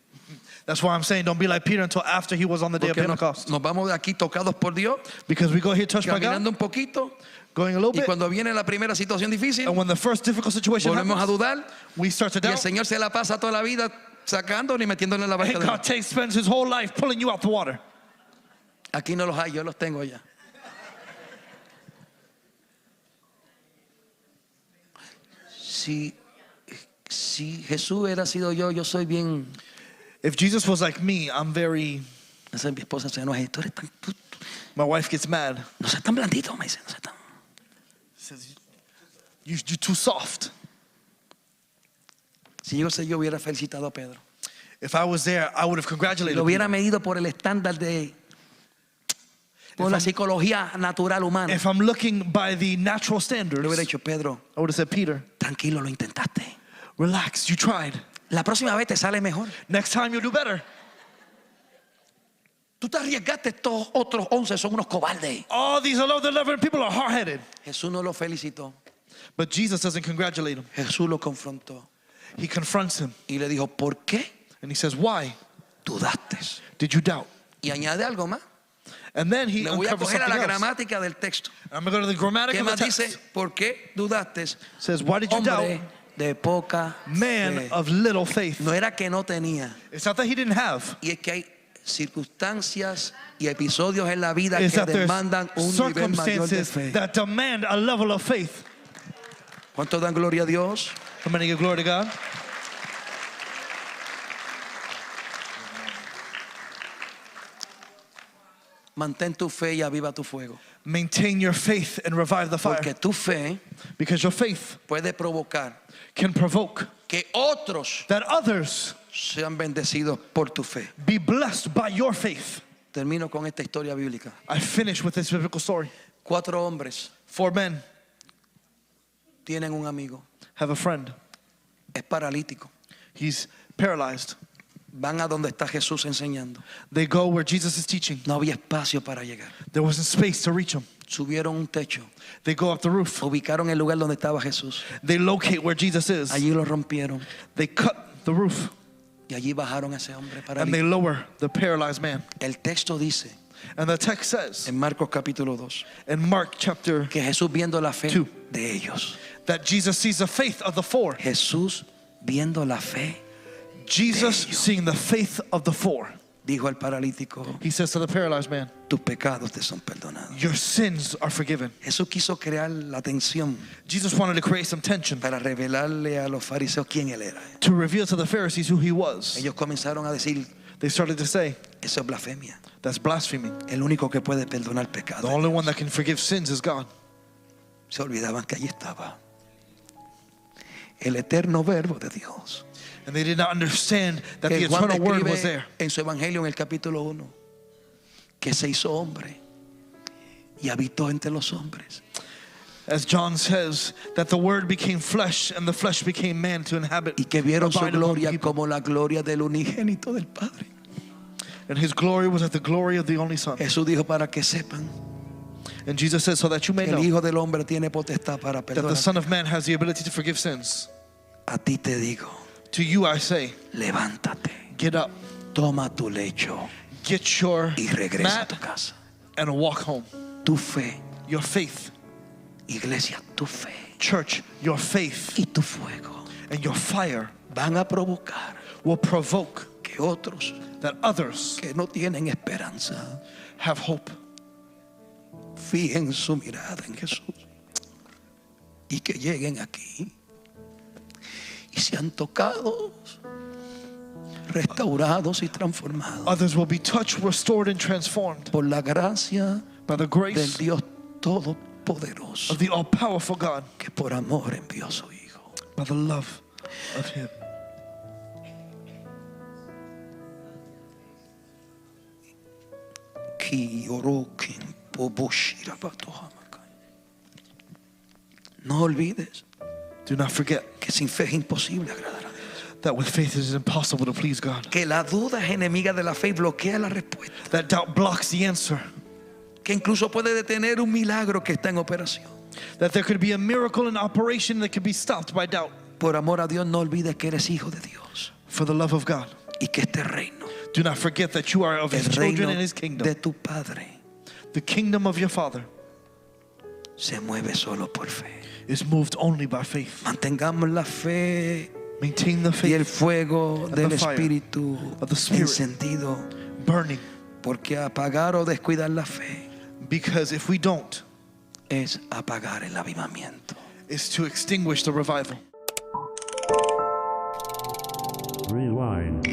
That's why I'm saying don't be like Peter until after he was on the day of Porque Pentecost. nos vamos de aquí tocados por Dios, Because we go here touched by caminando God, un poquito, going a little y bit, cuando viene la primera situación difícil, and when the first difficult situation volvemos a happens, dudar we start to y el doubt. Señor se la pasa toda la vida sacando ni metiéndole en la barca. And de God spends his whole life pulling you out the water. Aquí no los hay, yo los tengo ya. Si Jesús hubiera sido yo soy bien. If Jesus was like me, I'm very, Esa es mi esposa se enoja. Tú eres tan, my wife gets mad. no seas tan blandito, me dice. No seas tan. Says, you're too soft. Si yo hubiera felicitado a Pedro. If I was there, I would have congratulated Lo hubiera Peter. medido por el estándar de. Por la psicología natural humana. If I'm looking by the natural standards, Le hubiera dicho, Pedro, I would have said, Peter, tranquilo, lo intentaste. relax, you tried. La próxima vez te sale mejor. Next time you'll do better. Tú te arriesgaste, estos otros 11 son unos cobardes. All these 11 people are hard-headed. Jesús no lo felicitó. But Jesus doesn't congratulate him. Jesús lo confrontó He confronts him. y le dijo, ¿por qué And he says, why dudaste? did you doubt? Y añade algo más. And then he Me voy a uncovers coger a la something else. gramática del texto. I'm going to go to the grammatic ¿Qué of the más text. dice? ¿Por qué dudaste? Says, why did you doubt? Hombre de poca Man fe. of little faith. No era que no tenía. It's not that he didn't have. Y es que hay circunstancias y episodios en la vida It's que that there's demandan un nivel mayor de circumstances fe. that demand a level of faith. ¿Cuánto dan gloria a Dios? How many give glory to God? Mantén tu fe y aviva tu fuego. Maintain your faith and revive the fire. Porque tu fe Because your faith puede provocar can provoke que otros that others sean bendecidos por tu fe. be blessed by your faith. Termino con esta historia bíblica. I finish with this biblical story. 4 hombres 4 men tienen un amigo. have a friend. Es paralítico. He's paralyzed. Van a donde está Jesús enseñando. They go where Jesus is teaching. No había espacio para llegar. There wasn't space to reach him. Subieron un techo. They go up the roof. Ubicaron el lugar donde estaba Jesús. They locate where Jesus is. Allí lo rompieron. They cut the roof Y allí bajaron a ese hombre and they paralítico. lower the paralyzed man. El texto dice And the text says en Marcos capítulo 2 in Mark chapter que Jesús viendo la fe 2. de ellos. that Jesus sees the faith of the 4. Jesús viendo la fe Jesus seeing the faith of the 4. dijo al paralítico, He says to the paralyzed man, tus pecados te son perdonados. your sins are forgiven. Jesús quiso crear la tensión Jesus wanted to create some tension para revelarle a los fariseos quién él era. to reveal to the Pharisees who he was. Ellos comenzaron a decir, They started to say, eso es blasfemia. that's blasphemy. El único que puede perdonar The pecados. only one that can forgive sins is God. Se olvidaban que allí estaba el eterno verbo de Dios. And they did not understand that the Que Juan eternal word was describe there. en su evangelio en el capítulo 1 que se hizo hombre y habitó entre los hombres. As John says, that the word became flesh and the flesh became man to inhabit. Y que vieron su abide among gloria people. como la gloria del unigénito del Padre. And his glory was like the glory of the only Son. Jesús dijo para que sepan And Jesus says, so that you may que el know Hijo del Hombre tiene potestad para that the perdonar. Son of Man has the ability to forgive sins. A ti te digo, To you I say, levántate, get up, toma tu lecho get your y regresa a mat tu casa. and walk home. Tu fe, Your faith, iglesia, tu fe church, your faith y tu fuego and your fire van a provocar will provoke que otros that others que no tienen esperanza have hope fijen su mirada en Jesús y que lleguen aquí y sean tocados, restaurados y transformados Others will be touched, restored, and transformed por la gracia by the del grace Dios Todopoderoso, of the all-powerful God, que por amor envió a su Hijo. by the love of Him. No olvides Do not forget que sin fe es imposible agradar a Dios. that with faith it is impossible to please God. Que la duda es enemiga de la fe y bloquea la respuesta. That doubt blocks the answer. Que incluso puede detener un milagro que está en operación. That there could be a miracle in operation that could be stopped by doubt. Por amor a Dios, no olvides que eres hijo de Dios For the love of God, y que este reino, do not forget that you are of His el children reino in His kingdom. de tu Padre, The kingdom of your Father se mueve solo por fe. is moved only by faith. Mantengamos la fe Maintain the y el faith fuego and del the fire Espíritu of the Spirit encendido, burning, porque apagar o descuidar la fe because if we don't, es apagar el avivamiento. is to extinguish the revival. Rewind.